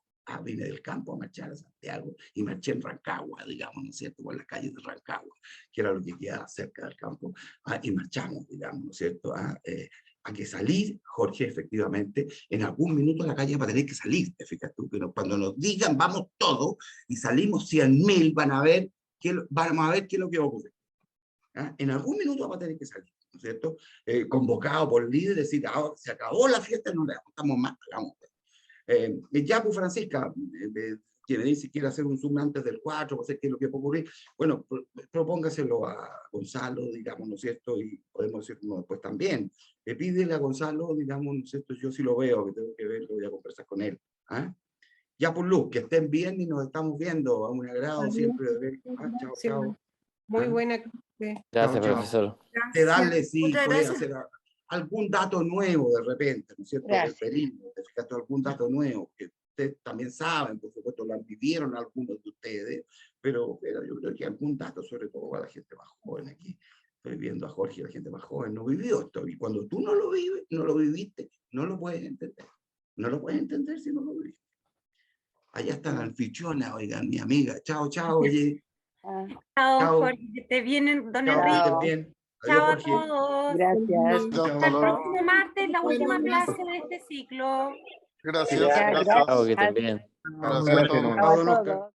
Vine del campo a marchar a Santiago y marché en Rancagua, digamos, ¿no es cierto? Por las calles de Rancagua, que era lo que quedaba cerca del campo. Y marchamos, digamos, ¿no es cierto? A que salir, Jorge, efectivamente, en algún minuto la calle va a tener que salir. Fíjate tú, que cuando nos digan vamos todos y salimos 100.000, vamos a ver qué es lo que va a ocurrir. En algún minuto va a tener que salir, ¿no es cierto? Convocado por líderes, decir, ahora se acabó la fiesta, no le aguantamos más, hagamos. Ya, pues Francisca, que me dice que quiere hacer un Zoom antes del 4, no sé qué es lo que puede ocurrir. Bueno, propóngaselo a Gonzalo, digamos, ¿no es cierto? Y podemos decirlo después también. Pídele a Gonzalo, digamos, ¿no es cierto? Yo sí lo veo, que tengo que verlo, voy a conversar con él. Ya, pues Luz, que estén bien y nos estamos viendo. A un agrado siempre de ver. Chao, Sí, chao. muy buena clase. Gracias, Chao. profesor. De darle, sí, Muchas puede gracias. hacer algún dato nuevo de repente, ¿no es cierto? Del Gracias. perímetro, te fijaste, algún dato nuevo, que ustedes también saben, por supuesto, lo vivieron algunos de ustedes, pero yo creo que algún dato, sobre todo para la gente más joven aquí. Estoy viendo a Jorge, la gente más joven no vivió esto, y cuando tú no lo vives, no lo viviste, no lo puedes entender. No lo puedes entender si no lo viviste. Allá está la anfitriona, oigan, mi amiga. Chao, chao, oye. Chao, Chao. Jorge, que esté bien, don Chao, que Enrique. estés bien. Adiós, Chao a Jorge. todos. Gracias. Hasta el próximo martes, la última clase de este ciclo. Gracias. Ya, Gracias. Chao, que estén bien. Gracias a todos. Chao a todos.